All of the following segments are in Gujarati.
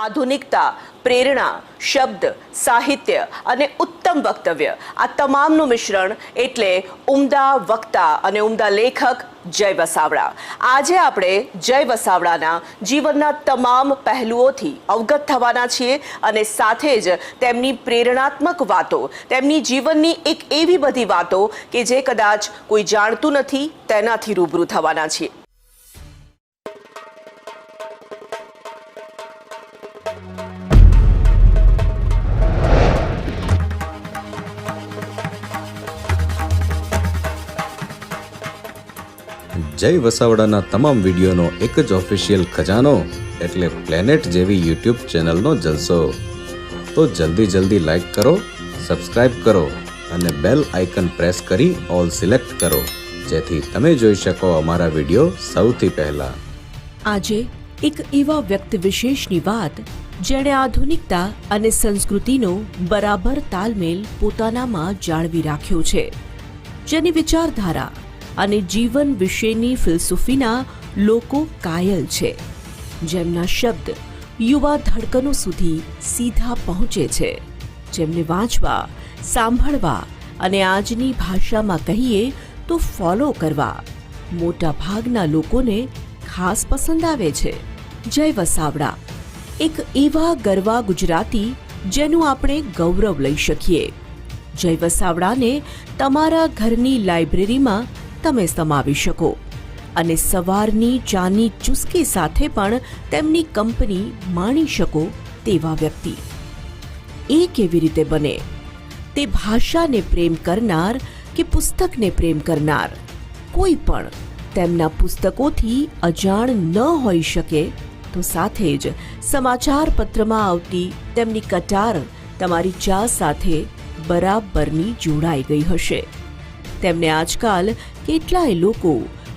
આધુનિકતા, પ્રેરણા, શબ્દ, સાહિત્ય અને ઉત્તમ વક્તવ્ય આ તમામનું મિશ્રણ એટલે ઉમદા વક્તા અને ઉમદા લેખક જય વસાવડા. આજે આપણે જય વસાવડાના જીવનના તમામ પહેલુઓથી અવગત થવાના છીએ અને સાથે જ તેમની પ્રેરણાત્મક વાતો, તેમની જીવનની એક એવી બધી વાતો કે જે કદાચ કોઈ જાણતું નથી તેનાથી રૂબરૂ થવાના છીએ. જય વસાવડાના તમામ વિડીયોનો એક જ ઓફિશિયલ ખજાનો એટલે પ્લેનેટ જેવી યુટ્યુબ ચેનલનો જલસો. તો જલ્દી લાઈક કરો, સબસ્ક્રાઇબ કરો અને બેલ આઇકન પ્રેસ કરી ઓલ સિલેક્ટ કરો જેથી તમે જોઈ શકો અમારા વિડીયો સૌથી પહેલા. આજે એક એવા વ્યક્તિ વિશેષની વાત જેણે આધુનિકતા અને સંસ્કૃતિનો બરાબર તાલમેલ પોતાનામાં જાળવી રાખ્યો છે, જેની વિચારધારા અને જીવન વિશેની ફિલસૂફીના લોકો કાયલ છે, જેમના શબ્દ યુવા ધડકનો સુધી સીધા પહોંચે છે, જેમને વાંચવા, સાંભળવા અને આજની ભાષામાં કહીએ તો ફોલો કરવા મોટા ભાગના લોકોને ખાસ પસંદ આવે છે. જય વસાવડા એક એવા ગરવા ગુજરાતી જેનું આપણે ગૌરવ લઈ શકીએ. જય વસાવડાને તમારા ઘરની લાઇબ્રેરીમાં તમે સમાવી શકો અને સવારની ચાની ચુસ્કી સાથે પણ તેમની કંપની માણી શકો તેવા વ્યક્તિ. એ કેવી રીતે બને? તે ભાષાને પ્રેમ કરનાર કે પુસ્તકને પ્રેમ કરનાર કોઈ પણ તેમના પુસ્તકોથી અજાણ ન હોઈ શકે તો સાથે જ સમાચાર પત્રમાં આવતી તેમની કટાર તમારી ચા સાથે બરાબરની જોડાઈ ગઈ હશે. તેમને આજકાલ કેટલાય લોકો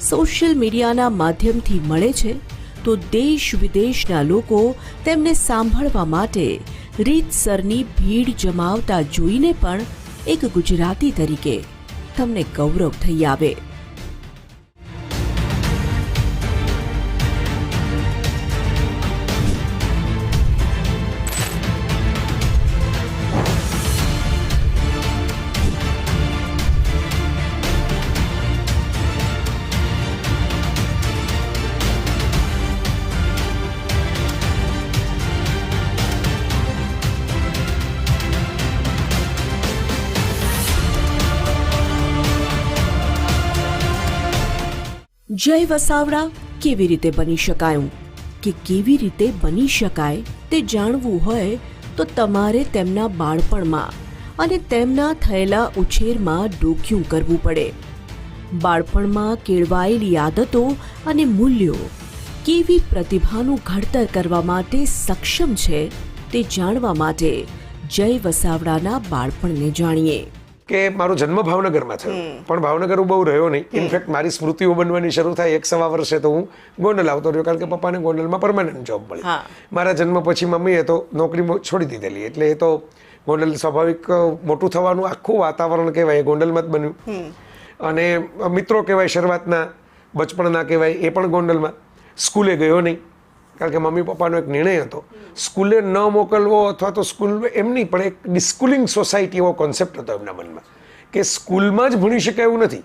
સોશિયલ મીડિયાના માધ્યમથી મળે છે તો દેશ વિદેશના લોકો તેમને સાંભળવા માટે રીતસરની ભીડ જમાવતા જોઈને પણ એક ગુજરાતી તરીકે તમને ગૌરવ થઈ આવે. જય વસાવડા કેવી રીતે બની શકાયું કે કેવી રીતે બની શકાય તે જાણવું હોય તો તમારે તેમના બાળપણમાં અને તેમના થયેલા ઉછેરમાં ડોક્યું કરવું પડે. બાળપણમાં કેળવાયેલી આદતો અને મૂલ્યો કેવી પ્રતિભાનું ઘડતર કરવા માટે સક્ષમ છે તે જાણવા માટે જય વસાવડાના બાળપણને જાણીએ. કે મારો જન્મ ભાવનગરમાં થયો, પણ ભાવનગર હું બહુ રહ્યો નહીં. ઇનફેક્ટ મારી સ્મૃતિઓ બનવાની શરૂ થાય 1-1.25 વર્ષે તો હું ગોંડલ આવતો રહ્યો, કારણ કે પપ્પાને ગોંડલમાં પરમાનન્ટ જોબ મળી. મારા જન્મ પછી મમ્મીએ તો નોકરી છોડી દીધેલી, એટલે એ તો ગોંડલ સ્વાભાવિક મોટું થવાનું આખું વાતાવરણ કહેવાય એ ગોંડલમાં જ બન્યું. અને મિત્રો કહેવાય શરૂઆતના, બચપણના કહેવાય એ પણ ગોંડલમાં. સ્કૂલે ગયો નહીં, કારણ કે મમ્મી પપ્પાનો એક નિર્ણય હતો સ્કૂલે ન મોકલવો, અથવા તો સ્કૂલ એમ નહીં પણ એક ડિસ્કુલિંગ સોસાયટી એવો કોન્સેપ્ટ હતો એમના મનમાં કે સ્કૂલમાં જ ભણી શકાય એવું નથી.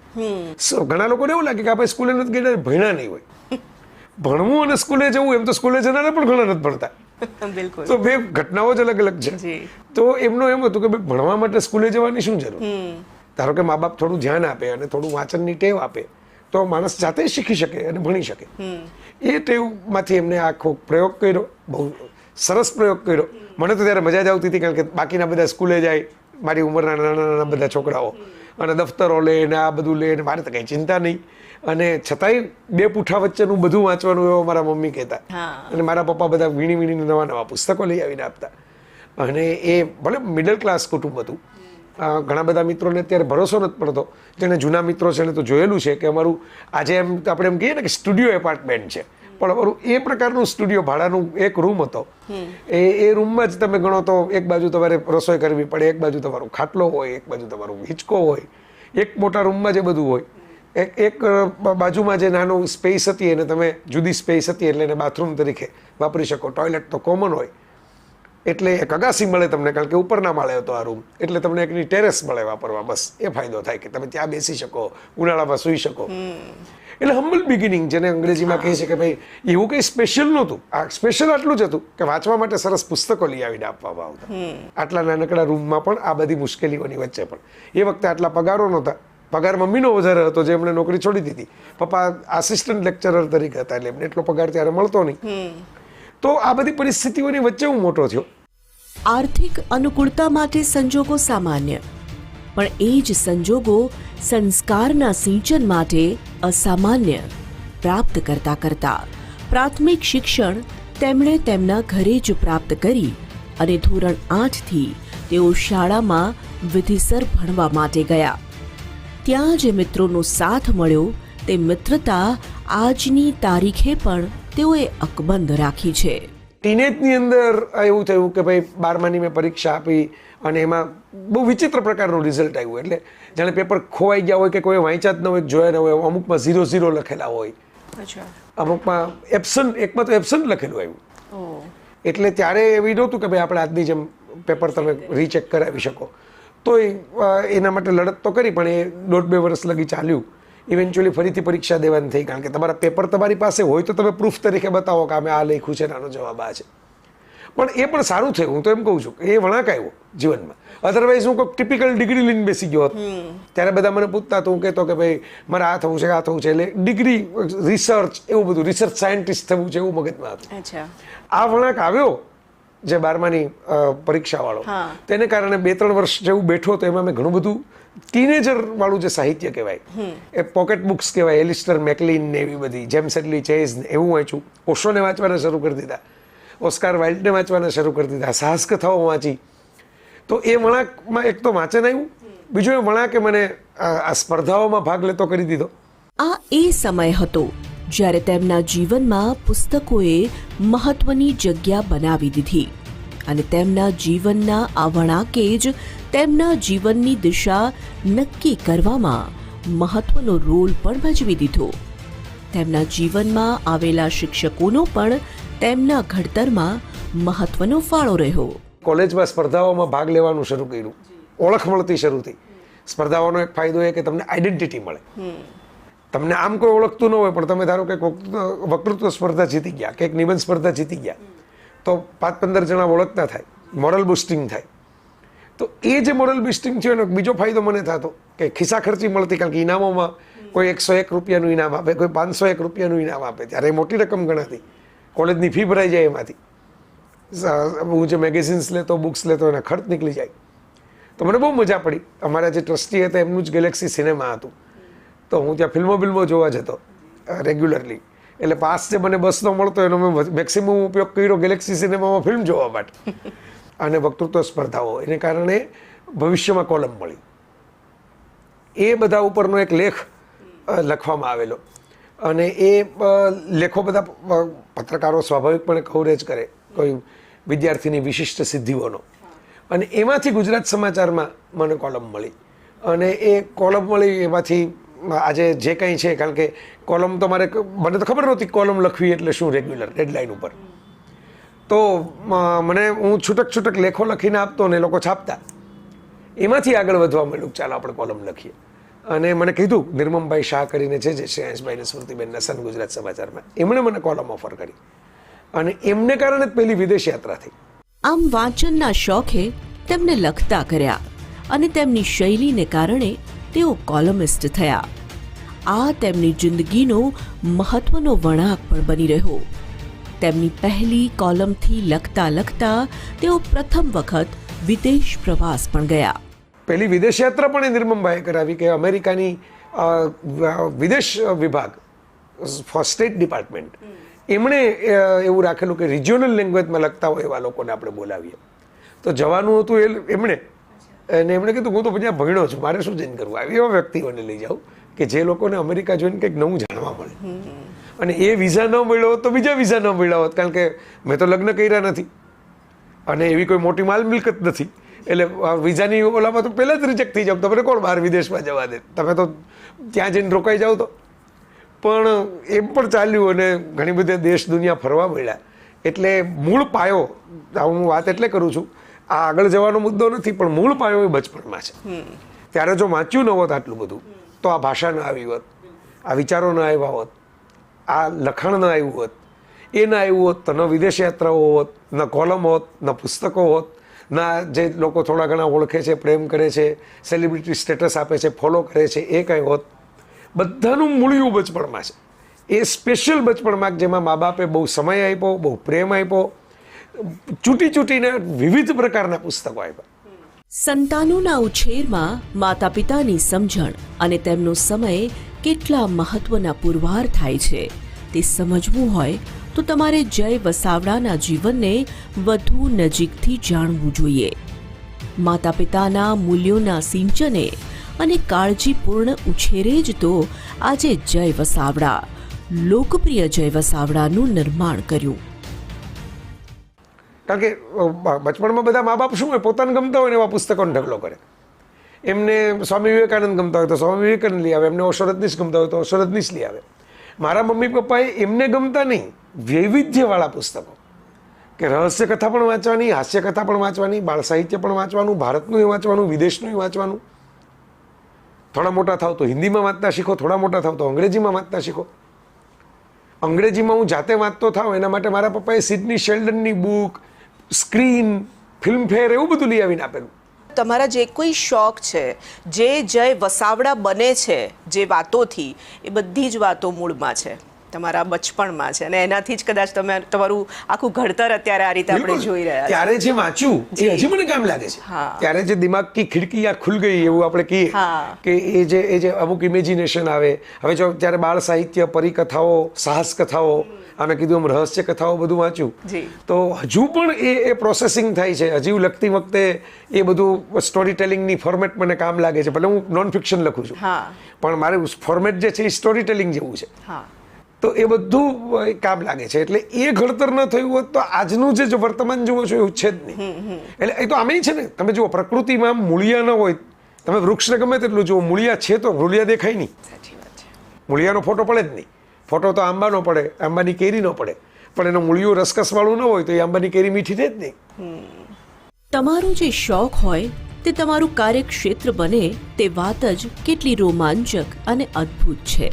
ઘણા લોકોને એવું લાગે કે આપણે સ્કૂલે નથી ગયા, ભણ્યા નહીં હોય. ભણવું અને સ્કૂલે જવું, એમ તો સ્કૂલે જનારા પણ ઘણા નથી ભણતા. તો બે ઘટનાઓ જ અલગ અલગ છે. તો એમનું એમ હતું કે ભણવા માટે સ્કૂલે જવાની શું જરૂર? ધારો કે મા બાપ થોડું ધ્યાન આપે અને થોડું વાંચનની ટેવ આપે તો માણસ જાતે શીખી શકે અને ભણી શકે. એ ટેવમાંથી એમને આખો પ્રયોગ કર્યો, બહુ સરસ પ્રયોગ કર્યો. મને તો ત્યારે મજા જ આવતી હતી, કારણ કે બાકીના બધા સ્કૂલે જાય, મારી ઉંમરના નાના બધા છોકરાઓ, અને દફતરો લે ને આ બધું લે ને મારે તો કંઈ ચિંતા નહીં. અને છતાંય 2 પૂઠા વચ્ચેનું બધું વાંચવાનું એવો મારા મમ્મી કહેતા. અને મારા પપ્પા બધા વીણીને નવા પુસ્તકો લઈ આવીને આપતા. અને એ ભલે મિડલ ક્લાસ કુટુંબ હતું. ઘણા બધા મિત્રોને અત્યારે ભરોસો નથી પડતો, જેને જૂના મિત્રો છે એને તો જોયેલું છે કે અમારું આજે એમ આપણે એમ કહીએ ને કે સ્ટુડિયો એપાર્ટમેન્ટ છે, પણ અમારું એ પ્રકારનું સ્ટુડિયો ભાડાનું એક રૂમ હતો. એ રૂમમાં જ તમે ગણો તો એક બાજુ તમારે રસોઈ કરવી પડે, એક બાજુ તમારો ખાટલો હોય, એક બાજુ તમારો હિંચકો હોય, એક મોટા રૂમમાં જે બધું હોય. એક બાજુમાં જે નાનો સ્પેસ હતી એને તમે જુદી સ્પેસ હતી એટલે એને બાથરૂમ તરીકે વાપરી શકો. ટોયલેટ તો કોમન હોય, એટલે એક અગાસી મળે તમને, કારણ કે ઉપરના માળે હતો આ રૂમ, એટલે તમને એકની ટેરેસ મળે વાપરવા, બસ એ ફાયદો થાય કે તમે ત્યાં બેસી શકો, ઉનાળામાં સૂઈ શકો. એટલે હમ્બલ બિગિનિંગ, જેને અંગ્રેજીમાં કહે છે કે ભાઈ એવું કંઈ સ્પેશિયલ નહોતું. આ સ્પેશિયલ આટલું જ હતું કે વાંચવા માટે સરસ પુસ્તકો લઈ આવીને આપવામાં આવતા. આટલા નાનકડા રૂમમાં પણ આ બધી મુશ્કેલીઓની વચ્ચે પણ એ વખતે આટલા પગારો નહોતા. પગાર મમ્મીનો વધારે હતો, જે એમણે નોકરી છોડી દીધી. પપ્પા આસિસ્ટન્ટ લેક્ચરર તરીકે હતા, એટલે એમને એટલો પગાર ત્યારે મળતો નહીં. તો આ બધી પરિસ્થિતિઓની વચ્ચે હું મોટો થયો. આર્થિક અનુકૂળતા માટે સંજોગો સામાન્ય, પણ એ જ સંજોગો સંસ્કારના સિંચન માટે અસામાન્ય પ્રાપ્ત કરતા કરતા પ્રાથમિક શિક્ષણ તેમણે તેમના ઘરે જ પ્રાપ્ત કરી અને ધોરણ 8થી તેઓ શાળામાં વિધિસર ભણવા માટે ગયા. ત્યાં જે મિત્રોનો સાથ મળ્યો તે મિત્રતા આજની તારીખે પણ તેઓએ અકબંધ રાખી છે. ટીનેજની અંદર એવું થયું કે ભાઈ 12માની મેં પરીક્ષા આપી અને એમાં બહુ વિચિત્ર પ્રકારનું રિઝલ્ટ આવ્યું. એટલે જાણે પેપર ખોવાઈ ગયા હોય કે કોઈ વાંચ્યા જ ન હોય, જોયા ન હોય. અમુકમાં 0 લખેલા હોય, અમુકમાં એબ્સન્ટ, એકમાં તો એબ્સન્ટ લખેલું આવ્યું. એટલે ત્યારે એવી નહોતું કે ભાઈ આપણે આજની જેમ પેપર તમે રીચેક કરાવી શકો. તો એના માટે લડત તો કરી, પણ એ 1.5-2 વર્ષ લગી ચાલ્યું. ઇવેન્ચ્યુઅલી ફરીથી પરીક્ષા દેવાની થઈ, કારણ કે તમારા પેપર તમારી પાસે હોય તો તમે પ્રૂફ તરીકે બતાવો કે અમે આ લખ્યું છે, આનો જવાબ આ છે. પણ એ પણ સારું થયું. હું તો એમ કહું છું કે એ વળાંક આવ્યો જીવનમાં. અધરવાઇઝ હું કોઈ ટિપિકલ ડિગ્રી લઈને બેસી ગયો હતો. ત્યારે બધા મને પૂછતા, તો હું કહેતો કે ભાઈ મારે આ થવું છે, આ થવું છે. એટલે ડિગ્રી, રિસર્ચ, એવું બધું, રિસર્ચ સાયન્ટિસ્ટ થવું છે એવું મગજમાં હતું. આ વળાંક આવ્યો જે 12માની પરીક્ષાવાળો, તેને કારણે 2-3 વર્ષ જેવું બેઠો તો એમાં મેં ઘણું બધું ટીનેજર વાળું જે સાહિત્ય કહેવાય, એ પોકેટ બુક્સ કહેવાય, એલિસ્ટર મેકલિન ને એવી બધી, જેમ્સ હેડલી ચેઝ ને એવું વાંચ્યું. ઓશોને વાંચવાના શરૂ કરી દીધા, ઓસ્કાર વાઇલ્ડને વાંચવાના શરૂ કરી દીધા, સાહસ કથાઓ વાંચી. તો એ વળાંકમાં એક તો વાંચન આવ્યું, બીજું એ વળાંકે મને આ સ્પર્ધાઓમાં ભાગ લેતો કરી દીધો. આ એ સમય હતો જ્યારે તેમના જીવનમાં પુસ્તકોએ મહત્વની જગ્યા બનાવી દીધી અને તેમના જીવનના આ વળાંકે જ તેમના જીવનની દિશા નક્કી કરવામાં મહત્વનો રોલ પણ ભજવી દીધો. તેમના જીવનમાં આવેલા શિક્ષકોનો પણ તેમના ઘડતરમાં મહત્વનો ફાળો રહ્યો. કોલેજમાં સ્પર્ધાઓમાં ભાગ લેવાનું શરૂ કર્યું, ઓળખ મળતી શરૂ થઈ. સ્પર્ધાઓનો એક ફાયદો એ કે તમને આઈડેન્ટિટી મળે. તમને આમ કોઈ ઓળખતું ન હોય, પણ તમે ધારો કે વક્તૃત્વ સ્પર્ધા જીતી ગયા કે એક નિબંધ સ્પર્ધા જીતી ગયા, તો 5-15 જણા ઓળખતા થાય, મોરલ બુસ્ટિંગ થાય. તો એ જે મોરલ બુસ્ટિંગ થયો એનો બીજો ફાયદો મને થતો કે ખિસ્સા ખર્ચી મળતી, કારણ કે ઇનામોમાં કોઈ 101 રૂપિયાનું ઇનામ આપે, કોઈ 501 રૂપિયાનું ઇનામ આપે. ત્યારે એ મોટી રકમ ગણાતી. કોલેજની ફી ભરાઈ જાય એમાંથી. હું જે મેગેઝિન્સ લેતો, બુક્સ લેતો, એના ખર્ચ નીકળી જાય. તો મને બહુ મજા પડી. અમારા જે ટ્રસ્ટી હતા એમનું જ ગેલેક્સી સિનેમા હતું, તો હું ત્યાં ફિલ્મો જોવા જતો રેગ્યુલરલી. એટલે પાસ જે મને બસનો મળતો એનો મેં મેક્સિમમ ઉપયોગ કર્યો ગેલેક્સી સિનેમામાં ફિલ્મ જોવા માટે. અને વક્તૃત્વ સ્પર્ધાઓ, એને કારણે ભવિષ્યમાં કોલમ મળી. એ બધા ઉપરનો એક લેખ લખવામાં આવેલો, અને એ લેખો બધા પત્રકારો સ્વાભાવિકપણે કવરેજ કરે કોઈ વિદ્યાર્થીની વિશિષ્ટ સિદ્ધિઓનો. અને એમાંથી ગુજરાત સમાચારમાં મને કોલમ મળી. અને એ કોલમ મળી એમાંથી આજે જે કંઈ છે, કારણ કે કોલમ તો મને તો ખબર નહોતી કોલમ લખવી એટલે શું, રેગ્યુલર ડેડલાઇન ઉપર. તો મને હું છૂટક લેખો લખીને આપતો ને એ લોકો છાપતા. એમાંથી આગળ વધવા માંડ્યું, ચાલો આપણે કોલમ લખીએ. અને મને કીધું, નિર્મમભાઈ શાહ કરીને છે જે શ્રેયાંશભાઈ ને સ્મૃતિબેનના સન ગુજરાત સમાચારમાં, એમણે મને કોલમ ઓફર કરી. અને એમને કારણે જ પહેલી વિદેશ યાત્રા થઈ. આમ વાંચનના શોખે તેમને લખતા કર્યા અને તેમની શૈલીને કારણે તેઓ કોલમિસ્ટ થયા. આ તેમની જિંદગીનો મહત્વનો વળાંક પણ બની રહ્યો. તેમની પહેલી કોલમથી લખતા તેઓ પ્રથમ વખત વિદેશ પ્રવાસ પણ ગયા. પહેલી વિદેશ યાત્રા પણ એ નિર્મમભાઈએ કરાવી કે અમેરિકાની વિદેશ વિભાગ, સ્ટેટ ડિપાર્ટમેન્ટ, એમણે એવું રાખેલું કે રિજિયોનલ લેંગ્વેજમાં લખતા હોય એવા લોકોને આપણે બોલાવીએ. તો જવાનું હતું એમણે, અને એમણે કીધું હું તો ત્યાં ભણ્યો છું, મારે શું જઈને કરવું. આવી એવા વ્યક્તિઓને લઈ જાઉં કે જે લોકોને અમેરિકા જોઈને કંઈક નવું જાણવા મળે. અને એ વિઝા ન મળ્યો હોત તો બીજા વિઝા ન મળ્યા હોત, કારણ કે મેં તો લગ્ન કર્યા નથી અને એવી કોઈ મોટી માલ મિલકત નથી. એટલે વિઝાની ઓલામાં તો પહેલાં જ રિજેક્ટ થઈ જાવ. તમને કોણ બહાર વિદેશમાં જવા દે, તમે તો ત્યાં જઈને રોકાઈ જાઓ. તો પણ એમ પણ ચાલ્યું અને ઘણી બધી દેશ દુનિયા ફરવા મળ્યા. એટલે મૂળ પાયો, હું વાત એટલે કરું છું, આ આગળ જવાનો મુદ્દો નથી, પણ મૂળ પાયો એ બચપણમાં છે. ત્યારે જો વાંચ્યું ન હોત આટલું બધું, તો આ ભાષા ન આવી હોત, આ વિચારો ન આવ્યા હોત, આ લખાણ ન આવ્યું હોત, એ ન આવ્યું હોત તો ન વિદેશ યાત્રાઓ હોત, ન કોલમ હોત, ન પુસ્તકો હોત, ના જે લોકો થોડા ઘણા ઓળખે છે, પ્રેમ કરે છે, સેલિબ્રિટી સ્ટેટસ આપે છે, ફોલો કરે છે, એ કંઈ હોત. બધાનું મૂળિયું બચપણમાં છે. એ સ્પેશિયલ બચપણમાં જેમાં મા બાપે બહુ સમય આપ્યો, બહુ પ્રેમ આપ્યો, ચૂંટીને વિવિધ પ્રકારના પુસ્તકો આપ્યા. સંતાનોના ઉછેરમાં માતા પિતાની સમજણ અને તેમનો સમય કેટલા મહત્વના પુરવાર થાય છે તે સમજવું હોય તો તમારે જય વસાવડાના જીવનને વધુ નજીકથી જાણવું જોઈએ. માતા પિતાના મૂલ્યોના સિંચને અને કાળજીપૂર્ણ ઉછેરે જ તો આજે જય વસાવડા, લોકપ્રિય જય વસાવડાનું નિર્માણ કર્યું. કારણ કે બચપણમાં બધા મા બાપ શું હોય, પોતાને ગમતા હોય ને એવા પુસ્તકોનો ઢગલો કરે. એમને સ્વામી વિવેકાનંદ ગમતા હોય તો સ્વામી વિવેકાનંદ લઈ આવે, એમને ઓશોરત્નીશ ગમતા હોય તો ઓશોરત્નીશ લઈ આવે. મારા મમ્મી પપ્પાએ એમને ગમતા નહીં, વૈવિધ્યવાળા પુસ્તકો, કે રહસ્ય કથા પણ વાંચવાની, હાસ્ય કથા પણ વાંચવાની, બાળ સાહિત્ય પણ વાંચવાનું, ભારતનું વાંચવાનું, વિદેશનું વાંચવાનું. થોડા મોટા થાવ તો હિન્દીમાં વાંચતા શીખો, થોડા મોટા થાવ તો અંગ્રેજીમાં વાંચતા શીખો. અંગ્રેજીમાં હું જાતે વાંચતો થાવ એના માટે મારા પપ્પાએ સિડની શેલ્ડનની બુક, સ્ક્રીન, ફિલ્મફેર એવું બધું લઈ આવીને આપેલું. તમારા જે કોઈ શોખ છે, જે જય વસાવડા બને છે જે વાતોથી, એ બધી જ વાતો મૂળમાં છે, તમારા બચપણમાં છે, અને એનાથી જ કદાચ તમે તમારું આખું ઘડતર અત્યારે આ રીતે આપણે જોઈ રહ્યા છીએ. ત્યારે જે વાંચ્યું એ હજી મને કામ લાગે છે. ત્યારે જે દિમાગ કી ખિડકી આ ખુલ ગઈ એવું આપણે કહીએ કે એ જે અમુક ઇમેજિનેશન આવે. હવે જો ત્યારે બાળ સાહિત્ય, પરિકથાઓ, સાહસ કથાઓ, આમે કીધું એમ રહસ્ય કથાઓ બધું વાંચ્યું, તો હજુ પણ એ પ્રોસેસિંગ થાય છે. હજી લખતી વખતે એ બધું સ્ટોરી ટેલિંગની ફોર્મેટ મને કામ લાગે છે. ભલે હું નોન ફિક્શન લખું છું, પણ મારું ફોર્મેટ જે છે એ સ્ટોરી ટેલિંગ જેવું છે. તો એ બધું કામ લાગે છે. એટલે એ ઘડતર ન થયું હોત તો આજનું જે વર્તમાન જુઓ છો એવું છે જ નહીં. એટલે એ તો આમે છે ને, તમે જુઓ પ્રકૃતિમાં મૂળિયા ન હોય, તમે વૃક્ષને ગમે તેટલું જુઓ, મૂળિયા છે તો મૂળિયા દેખાય નહીં. મૂળિયાનો ફોટો પડે જ નહીં. ફોટો તો આંબાનો પડે, આંબાની કેરીનો પડે, પણ એનો મૂળિયું રસકસવાળું ન હોય તો એ આંબાની કેરી મીઠી રહે જ નહીં. તમારો જે શોખ હોય તે તમારું કાર્યક્ષેત્ર બને તે વાત જ કેટલી રોમાંચક અને અદ્ભુત છે.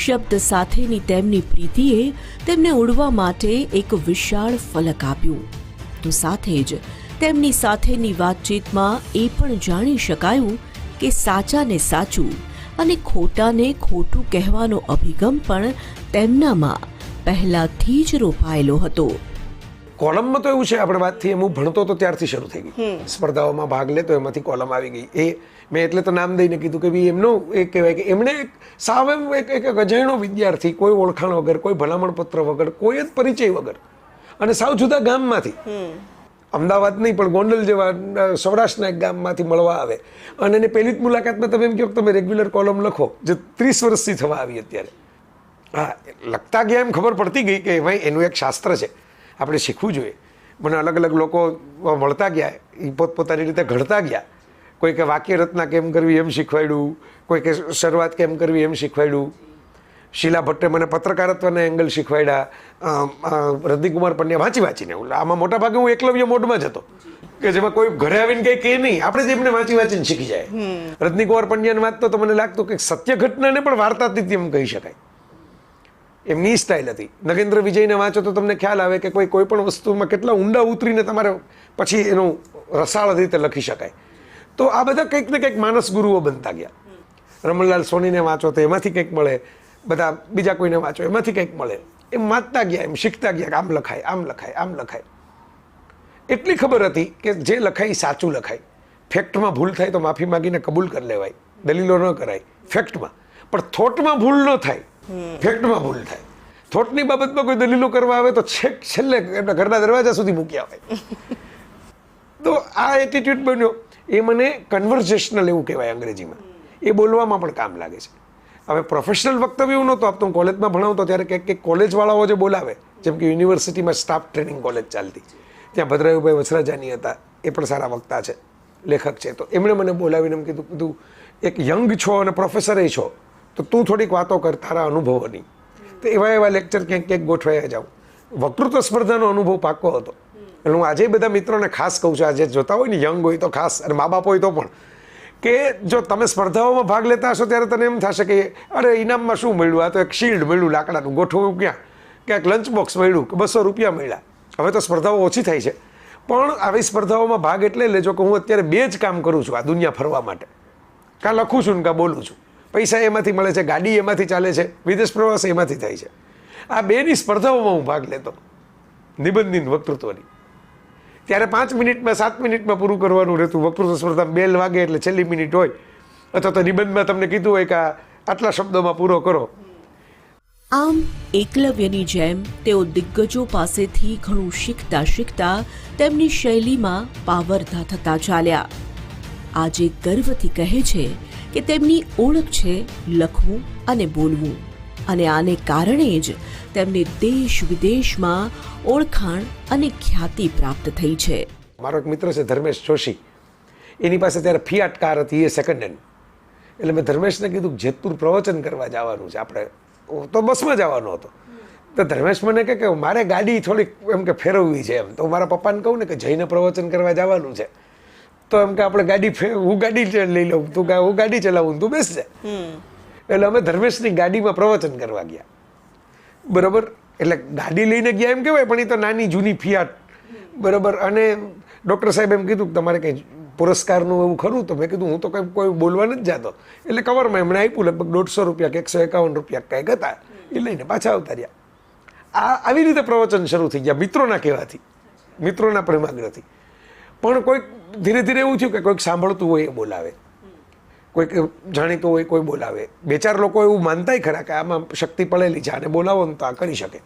શબ્દ સાથેની તેમની પ્રીતિએ તેમને ઉડવા માટે એક વિશાળ ફલક આપ્યું, તો સાથે જ તેમની સાથેની વાતચીતમાં એ પણ જાણી શકાયું કે સાચાને સાચું અને ખોટાને ખોટું કહેવાનો અભિગમ પણ તેમનામાં પહેલાથી જ રોપાયેલો હતો. કોલમમાં તો એવું છે, આપણે વાત થઈ એમ હું ભણતો તો ત્યારથી શરૂ થઈ ગઈ. સ્પર્ધાઓમાં ભાગ લેતો એમાંથી કોલમ આવી ગઈ. એ મેં એટલે તો નામ દઈને કીધું કે ભાઈ એમનો એ કહેવાય કે એમણે સાવ એમ એક અજાણ્યો વિદ્યાર્થી, કોઈ ઓળખાણ વગર, કોઈ ભલામણ પત્ર વગર, કોઈ જ પરિચય વગર, અને સાવ જુદા ગામમાંથી, અમદાવાદ નહીં પણ ગોંડલ જેવા સૌરાષ્ટ્રના એક ગામમાંથી મળવા આવે, અને એને પહેલી જ મુલાકાતમાં તમે એમ કહો કે તમે રેગ્યુલર કોલમ લખો, જે 30 વર્ષથી થવા આવી અત્યારે. હા, લખતા ગયા એમ ખબર પડતી ગઈ કે ભાઈ એનું એક શાસ્ત્ર છે, આપણે શીખવું જોઈએ. મને અલગ અલગ લોકો મળતા ગયા, એ પોતપોતાની રીતે ઘડતા ગયા. કોઈ કે વાક્ય રચના કેમ કરવી એમ શીખવાડ્યું, કોઈ કે શરૂઆત કેમ કરવી એમ શીખવાડ્યું. શીલા ભટ્ટે મને પત્રકારત્વના એંગલ શીખવાડ્યા. રજનીકુમાર પંડ્યા વાંચીને, આમાં મોટા ભાગે હું એકલવ્ય મોડમાં જ હતો, કે જેમાં કોઈ ઘરે આવીને કંઈ કહે નહીં, આપણે જ એમને વાંચીને શીખી જાય. રજનીકુમાર પંડ્યાને વાંચતો તો મને લાગતું કે સત્ય ઘટનાને પણ વાર્તાતીત એમ કહી શકાય. એમની સ્ટાઇલ હતી. નગેન્દ્ર વિજયને વાંચો તો તમને ખ્યાલ આવે કે કોઈ પણ વસ્તુમાં કેટલા ઊંડા ઉતરીને તમારે પછી એનું રસાળ રીતે લખી શકાય. તો આ બધા કંઈક ને કંઈક માનસ ગુરુઓ બનતા ગયા. રમણલાલ સોનીને વાંચો તો એમાંથી કંઈક મળે, બધા બીજા કોઈને વાંચો એમાંથી કંઈક મળે. એમ વાંચતા ગયા, એમ શીખતા ગયા કે આમ લખાય, આમ લખાય, આમ લખાય. એટલી ખબર હતી કે જે લખાય સાચું લખાય. ફેક્ટમાં ભૂલ થાય તો માફી માગીને કબૂલ કરી લેવાય, દલીલો ન કરાય ફેક્ટમાં. પણ થોટમાં ભૂલ ન થાય, ફેક્ટમાં ભૂલ થાય. થોટની બાબતમાં કોઈ દલીલો કરવા આવે તો છેલ્લે ઘરના દરવાજા સુધી મૂક્યા હોય. તો આ એટીટ્યુડ બન્યો. એ મને કન્વર્ઝેશનલ એવું કહેવાય અંગ્રેજીમાં. એ બોલવામાં પણ કામ લાગે છે. હવે પ્રોફેશનલ વક્તવ્ય એવું નહોતું આપતો. હું કોલેજમાં ભણાવતો ત્યારે કંઈક કોલેજવાળાઓ જે બોલાવે, જેમ કે યુનિવર્સિટીમાં સ્ટાફ ટ્રેનિંગ કોલેજ ચાલતી, ત્યાં ભદ્રાયુભાઈ વછરાજાની હતા, એ પણ સારા વક્તા છે, લેખક છે. તો એમણે મને બોલાવીને એમ કીધું એક યંગ છો અને પ્રોફેસરે છો, તો તું થોડીક વાતો કર તારા અનુભવોની. તો એવા લેક્ચર ક્યાંક ગોઠવાયા જાઉં. વક્તૃત્વ સ્પર્ધાનો અનુભવ પાક્કો હતો. એટલે હું આજે બધા મિત્રોને ખાસ કહું છું, આજે જોતા હોય ને યંગ હોય તો ખાસ, અને મા બાપ હોય તો પણ, કે જો તમે સ્પર્ધાઓમાં ભાગ લેતા હશો ત્યારે તને એમ થશે કે અરે ઇનામમાં શું મળ્યું, આ તો એક શિલ્ડ મળ્યું લાકડાનું, ગોઠવવું ક્યાં, ક્યાંક લંચ બોક્સ મળ્યું કે 200 રૂપિયા મળ્યા. હવે તો સ્પર્ધાઓ ઓછી થાય છે, પણ આવી સ્પર્ધાઓમાં ભાગ એટલે લેજો કે હું અત્યારે 2 જ કામ કરું છું આ દુનિયા ફરવા માટે. કાં લખું છું ને કાં બોલું છું. પૈસા એમાંથી મળે છે, ગાડી એમાંથી ચાલે છે, વિદેશ પ્રવાસ એમાંથી થાય છે. આ 2ની સ્પર્ધાઓમાં હું ભાગ લેતો, નિબંધની વક્તૃત્વની. ત્યારે 5 મિનિટમાં 7 મિનિટમાં પૂરું કરવાનું રહેતું. વક્તૃત્વ સ્પર્ધામાં બેલ વાગે એટલે છેલ્લી મિનિટ હોય, અથવા તો નિબંધમાં તમને કીધું હોય કે આટલા શબ્દોમાં પૂરો કરો. આમ એકલવ્યની જેમ તેઓ દિગ્ગજો પાસેથી ઘણું શીખતા શીખતા તેમની શૈલીમાં પાવરધા થતા ચાલ્યા. આજે ગર્વથી કહે છે કે તેમની ઓળખ છે લખવું અને બોલવું, અને આને કારણે જ તેમને દેશ વિદેશમાં ઓળખાણ અને ખ્યાતિ પ્રાપ્ત થઈ છે. મારો એક મિત્ર છે ધર્મેશ જોશી, એની પાસે ત્યારે ફિયાટ કાર હતી, એ સેકન્ડ હેન્ડ. એટલે મેં ધર્મેશને કીધું જેતપુર પ્રવચન કરવા જવાનું છે, આપણે તો બસમાં જવાનો હતો. તો ધર્મેશ મને કહે કે મારે ગાડી થોડીક એમ કે ફેરવવી છે એમ. તો મારા પપ્પાને કહું ને કે જઈને પ્રવચન કરવા જવાનું છે, તો એમ કે આપણે ગાડી હું ગાડી લઈ લઉં, હું ગાડી ચલાવું, તું બેસજે. એટલે અમે ધર્મેશની ગાડીમાં પ્રવચન કરવા ગયા. બરાબર, એટલે ગાડી લઈને ગયા એમ કહેવાય, પણ એ તો નાની જૂની ફિયાટ. બરાબર, અને ડૉક્ટર સાહેબ એમ કીધું કે તમારે કંઈ પુરસ્કારનું એવું ખરું? તો મેં કીધું હું તો કંઈ કોઈ બોલવા નથી જતો. એટલે કવરમાં એમણે આપ્યું લગભગ 150 રૂપિયા કે 151 રૂપિયા કંઈક હતા, એ લઈને પાછા આવતા રહ્યા. આવી રીતે પ્રવચન શરૂ થઈ ગયા, મિત્રોના કહેવાથી, મિત્રોના પ્રેમાગ્રહથી. પણ કોઈક ધીરે ધીરે એવું થયું કે કોઈક સાંભળતું હોય એ બોલાવે, કોઈક જાણીતું હોય કોઈ બોલાવે. 2-4 લોકો એવું માનતાય ખરા કે આમાં શક્તિ પડેલી છે, આને બોલાવો ને તો આ કરી શકે.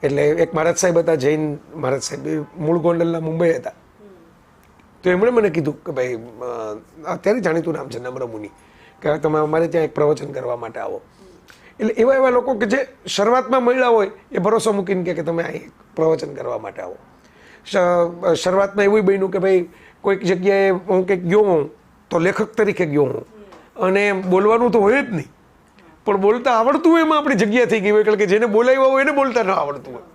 એટલે એક મહારાજ સાહેબ હતા, જૈન મહારાજ સાહેબ, મૂળ ગોંડલના, મુંબઈ હતા. તો એમણે મને કીધું કે ભાઈ, અત્યારે જાણીતું નામ છે નમ્ર મુનિ, કે તમે અમારે ત્યાં એક પ્રવચન કરવા માટે આવો. એટલે એવા લોકો કે જે શરૂઆતમાં મળ્યા હોય એ ભરોસો મૂકીને કે તમે અહીં પ્રવચન કરવા માટે આવો. શરૂઆતમાં એવું બન્યું કે ભાઈ કોઈક જગ્યાએ હું કંઈક ગયો હોઉં તો લેખક તરીકે ગયો હું, અને બોલવાનું તો હોય જ નહીં, પણ બોલતા આવડતું હોય એમાં આપણી જગ્યા થઈ ગઈ હોય, કારણ કે જેને બોલાવ્યા હોય એને બોલતા ન આવડતું હોય.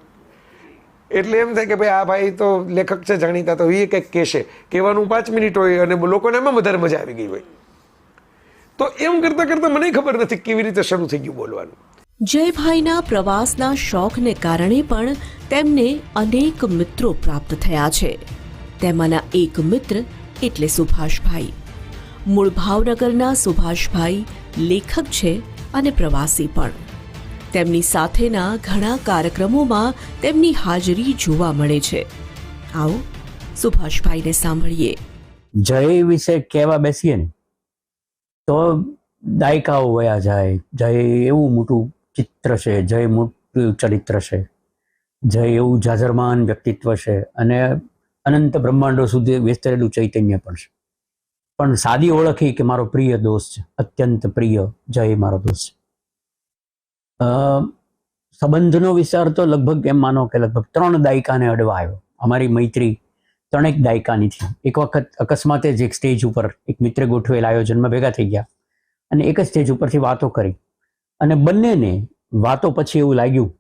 એટલે એમ થાય કે ભાઈ આ ભાઈ તો લેખક છે જાણીતા, તો એ કંઈક કહેશે, કહેવાનું 5 મિનિટ હોય અને લોકોને એમાં વધારે મજા આવી ગઈ હોય. તો એમ કરતાં કરતાં મને ખબર નથી કેવી રીતે શરૂ થઈ ગયું બોલવાનું. જયભાઈના પ્રવાસના શોખને કારણે પણ તેમને અનેક મિત્રો પ્રાપ્ત થયા છે. તેમાંના એક મિત્ર એટલે સુભાષભાઈ. મૂળ ભાવનગરના સુભાષભાઈ લેખક છે અને પ્રવાસી પણ. તેમની સાથેના ઘણા કાર્યક્રમોમાં તેમની હાજરી જોવા મળે છે. આવો સુભાષભાઈને સાંભળીએ. જય વિશે કહેવા બેસીએ ને તો દાયકાઓ વયા જાય. જય એવું મોટું ચિત્ર છે, જય મોટું ચરિત્ર છે, જય એવું જાજરમાન વ્યક્તિત્વ છે, અને અનંત બ્રહ્માંડો સુધી વિસ્તરેલું ચૈતન્ય પણ છે. પણ સાદી ઓળખ એ કે મારો પ્રિય દોસ્ત છે, અત્યંત પ્રિય જય મારો દોસ્ત છે. સંબંધનો વિસ્તાર તો લગભગ એમ માનો કે લગભગ 3 દાયકાને અડવા આવ્યો. અમારી મૈત્રી 3 દાયકાની છે. એક વખત અકસ્માતે જ એક સ્ટેજ ઉપર એક મિત્ર ગોઠવેલા આયોજનમાં ભેગા થઈ ગયા અને એક જ સ્ટેજ ઉપરથી વાતો કરી, અને બંનેને વાતો પછી એવું લાગ્યું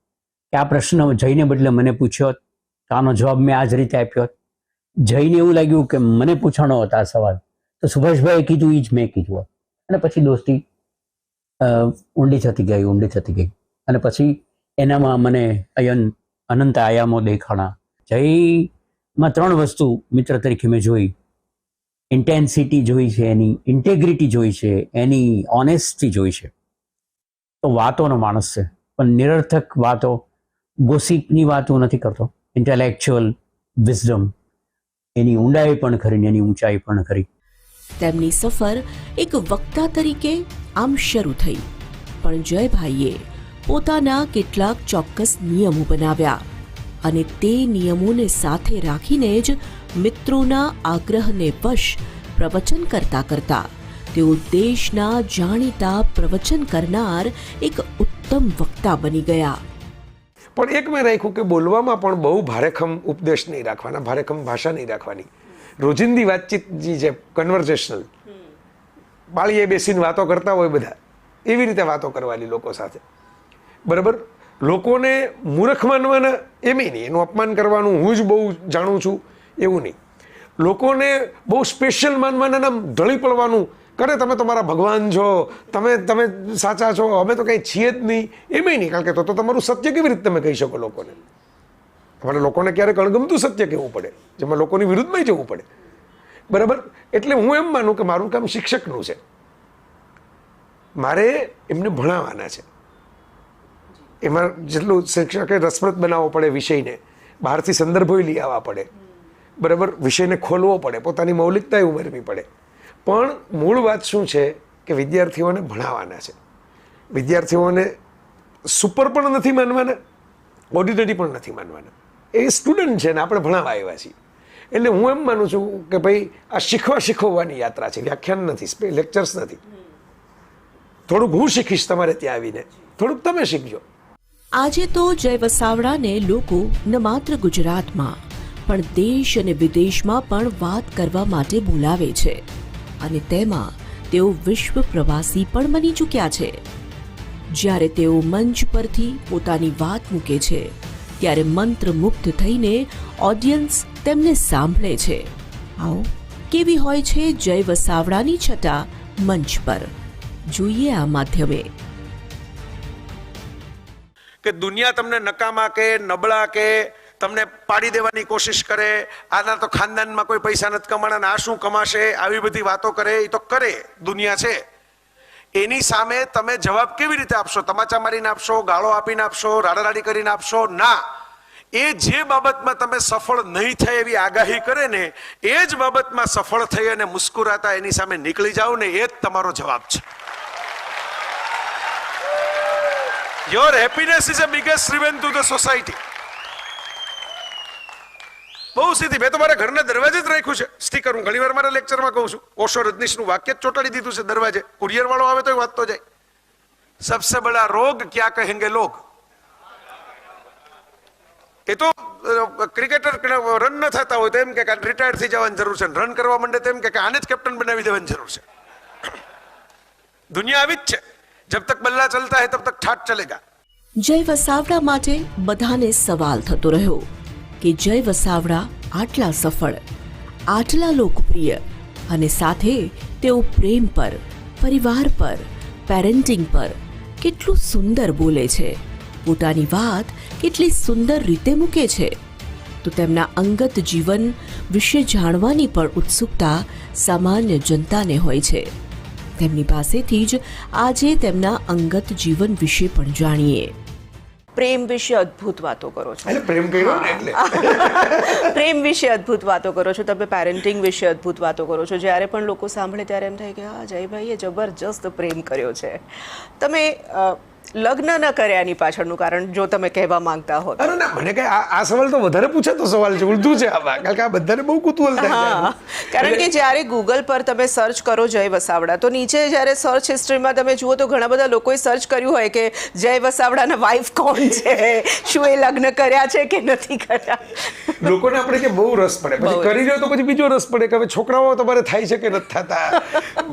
કે આ પ્રશ્ન જઈને બદલે મને પૂછ્યો, આનો જવાબ મેં આ જ રીતે આપ્યો. જઈને એવું લાગ્યું કે મને પૂછવાનો હતો આ સવાલ, તો સુભાષભાઈએ કીધું એ જ મેં કીધું, અને પછી દોસ્તી ઊંડી થતી ગઈ. અને પછી એનામાં મને અનંત આયામો દેખાણા. જયમાં 3 વસ્તુ મિત્ર તરીકે મેં જોઈ. ઇન્ટેન્સિટી જોઈ છે, એની ઇન્ટેગ્રિટી જોઈ છે, એની ઓનેસ્ટી જોઈ છે. તો વાતોનો માણસ છે, પણ નિરર્થક વાતો, ગોસિપની વાતો નથી કરતો. ઇન્ટેલેક્ચ્યુઅલ વિઝડમ, એની ઊંડાઈ પણ ખરી ને એની ઊંચાઈ પણ ખરી. તેમની સફર એક વક્તા તરીકે આમ શરૂ થઈ, પણ જયભાઈએ પોતાના કેટલાક ચોક્કસ નિયમો બનાવ્યા, અને તે નિયમોને સાથે રાખીને જ મિત્રોના આગ્રહને વશ પ્રવચન કરતા તેઓ દેશના જાણીતા પ્રવચન કરનાર એક ઉત્તમ વક્તા બની ગયા. પણ એક મેં રાખ્યું કે બોલવામાં પણ બહુ ભારેખમ ઉપદેશ નહીં રાખવાના, ભારેખમ ભાષા નહીં રાખવાની. રોજિંદી વાતચીત જે કન્વર્ઝેશનલ, બાળીએ બેસીને વાતો કરતા હોય બધા, એવી રીતે વાતો કરવાની લોકો સાથે. બરાબર, લોકોને મૂર્ખ માનવાના એમેય નહીં, એનું અપમાન કરવાનું હું જ બહુ જાણું છું એવું નહીં, લોકોને બહુ સ્પેશિયલ માનવાના નામ ઢળી પડવાનું કરે તમે તમારા ભગવાન છો, તમે સાચા છો, અમે તો કંઈ છીએ જ નહીં, એમેય નહીં. કારણ કે તો તમારું સત્ય કેવી રીતે તમે કહી શકો લોકોને? તમારે લોકોને ક્યારેક અણગમતું સત્ય કહેવું પડે, જેમાં લોકોની વિરુદ્ધમાં જવું પડે, બરાબર? એટલે હું એમ માનું કે મારું કામ શિક્ષકનું છે, મારે એમને ભણાવવાના છે. એમાં જેટલું શિક્ષકે રસપ્રદ બનાવવો પડે વિષયને, બહારથી સંદર્ભો લઈ આવવા પડે, બરાબર, વિષયને ખોલવો પડે, પોતાની મૌલિકતા ઉમેરવી પડે. પણ મૂળ વાત શું છે કે વિદ્યાર્થીઓને ભણાવવાના છે. વિદ્યાર્થીઓને સુપર પણ નથી માનવાના, ઓર્ડિનરી પણ નથી માનવાના. એ સ્ટુડન્ટ છે ને આપણે ભણાવવા આવ્યા છીએ. એટલે હું એમ માનું છું કે ભાઈ આ શીખવવાની યાત્રા છે, વ્યાખ્યાન નથી, લેક્ચર્સ નથી. થોડુંક હું શીખીશ તમારે ત્યાં આવીને, થોડુંક તમે શીખજો. આજે તો જય વસાવડાને લોકો ન માત્ર ગુજરાતમાં પણ દેશ અને વિદેશમાં પણ વાત કરવા માટે બોલાવે છે અને તેમાં તેઓ વિશ્વ પ્રવાસી પણ બની ચૂક્યા છે. જ્યારે તેઓ મંચ પરથી પોતાની વાત મૂકે છે ત્યારે મંત્રમુગ્ધ થઈને ઓડિયન્સ તેમને સાંભળે છે. આવો કેવી હોય છે જય વસાવડાની છટા મંચ પર, જોઈએ આ માધ્યમે. કે દુનિયા તમને નકામા કે નબળા કે તમને પાડી દેવાની કોશિશ કરે, આના તો ખાનદાનમાં કોઈ પૈસા નથી કમાણા, આ શું કમાશે, આવી બધી વાતો કરે. એ તો કરે, દુનિયા છે. એની સામે તમે જવાબ કેવી રીતે આપશો? તમાચા મારીને આપશો, ગાળો આપીને આપશો, રાડારાડી કરીને આપશો? ના. એ જે બાબતમાં તમે સફળ નહીં થાય એવી આગાહી કરે ને, એ જ બાબતમાં સફળ થઈ અને મુસ્કુરાતા એની સામે નીકળી જાઓ ને, એ જ તમારો જવાબ છે. Your happiness is the biggest revenge to the society. બહુ સીધી. મેં તો મારા ઘરના દરવાજે જ રાખ્યું છે સ્ટીકર. હું ઘણી વાર મારા લેક્ચરમાં કહું છું, ઓશો રજનીશનું વાક્ય જ ચોટાડી દીધું છે દરવાજે. કુરિયર વાળો આવે તો વાંચતો જાય. સબસે બડા રોગ ક્યા કહેંગે લોગ. એ તો ક્રિકેટર રન ન થતા હોય તો એમ કે રિટાયર્ડ થઈ જવાની જરૂર છે, રન કરવા માંડે તો એમ કે આને જ કેપ્ટન બનાવી દેવાની જરૂર છે. દુનિયા આવી જ છે. જબ તક બલ્લા ચલતા હૈ તબ તક ઠાઠ ચલેગા. જય વસાવડા માટે બધાને સવાલ થતો રહ્યો કે જય વસાવડા આટલા સફળ, આટલા લોકપ્રિય અને સાથે તેઓ પ્રેમ પર, પરિવાર પર, પેરેન્ટિંગ પર કેટલું સુંદર બોલે છે, પોતાની વાત કેટલી સુંદર રીતે મૂકે છે. તો તેમના અંગત જીવન વિશે જાણવાની પણ ઉત્સુકતા સામાન્ય જનતાને હોય છે. તેમની પાસેથી જ આજે તેમના અંગત જીવન વિશે પણ જાણીએ. પ્રેમ વિશે અદ્ભુત વાતો કરો છો. પ્રેમ કર્યો ને એટલે પ્રેમ વિશે અદ્ભુત વાતો કરો છો તમે, પેરેન્ટિંગ વિશે અદ્ભુત વાતો કરો છો. જ્યારે પણ લોકો સાંભળે ત્યારે એમ થાય કે હા જયભાઈએ જબરજસ્ત પ્રેમ કર્યો છે. તમે લગ્ન ન કર્યાની પાછળનું કારણ જો તમે કહેવા માંગતા હો? અરે ના, મને કઈ આ સવાલ તો વધારે પૂછાતો સવાલ છે, ઉલટું છે આમાં. કારણ કે આ બધાને બહુ કુતૂહલ થાય. કારણ કે જ્યારે ગૂગલ પર તમે સર્ચ કરો જય વસાવડા તો નીચે જ્યારે સર્ચ હિસ્ટ્રીમાં તમે જુઓ તો ઘણા બધા લોકોએ સર્ચ કર્યું હોય કે જય વસાવડાના વાઇફ કોણ છે, શું એ લગ્ન કર્યા છે કે નથી કર્યા. લોકોને આપણે કે બહુ રસ પડે, પછી કરી રહ્યો તો પછી બીજો રસ પડે કે હવે છોકરાઓ તમારે થાય છે કે નથી થતા,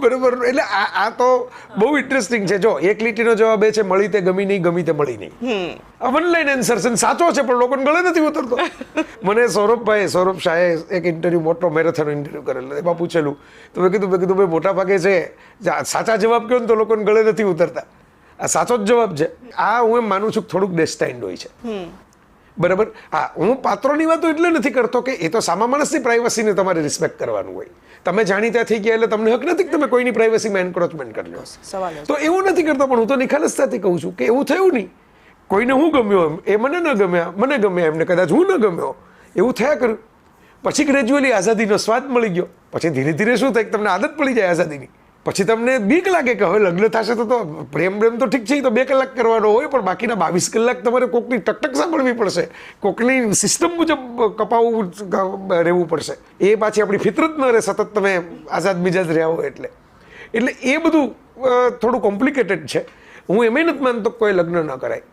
બરોબર. એટલે આ તો બહુ ઇન્ટરેસ્ટિંગ છે. જો એક લીટીનો જવાબ એ છે, મળી તે ગમી નહીં, ગમી તે મળી નહીં. આ વન લાઈન આન્સર છે, સાચો છે પણ લોકોને ગળે નથી ઉતરતો. મને સૌરભ શાહે એક ઇન્ટરવ્યુ, મોટો મેરેથોન ઇન્ટરવ્યુ કરેલો, એમાં પૂછેલું તો મેં કીધું ભાઈ મોટા ભાગે છે સાચા જવાબ કહો ને તો લોકોને ગળે નથી ઉતરતા, આ સાચો જ જવાબ છે. આ હું એમ માનું છું કે થોડુંક ડેસ્ટાઇન્ડ હોય છે, બરાબર. હા, હું પાત્રોની વાતો એટલે નથી કરતો કે એ તો સામા માણસની પ્રાઇવસીને તમારે રિસ્પેક્ટ કરવાનું હોય. તમે જાણીતા થઈ ગયા એટલે તમને હક નથી કે તમે કોઈની પ્રાઇવસીમાં એન્ક્રોચમેન્ટ કરી લો. તો એવું નથી કરતો, પણ હું તો નિખાલસતાથી કહું છું કે એવું થયું નહીં. કોઈને હું ગમ્યો એ મને ન ગમ્યા, મને ગમ્યા એમને કદાચ હું ન ગમ્યો, એવું થયા કર્યું. પછી ગ્રેજ્યુઅલી આઝાદીનો સ્વાદ મળી ગયો. પછી ધીરે ધીરે શું થાય કે તમને આદત પડી જાય આઝાદીની. પછી તમને બીક લાગે કે હવે લગ્ન થશે તો પ્રેમ તો ઠીક છે, તો 2 કલાક કરવાનો હોય, પણ બાકીના 22 કલાક તમારે કોકની ટકટક સાંભળવી પડશે, કોકની સિસ્ટમ મુજબ કપાવું રહેવું પડશે. એ પાછી આપણી ફિતરત ન રહે, સતત તમે આઝાદ મિજાજ રહ્યા હો. એટલે એ બધું થોડું કોમ્પ્લિકેટેડ છે. હું એમ નથી માનતો કોઈ લગ્ન ન કરાય.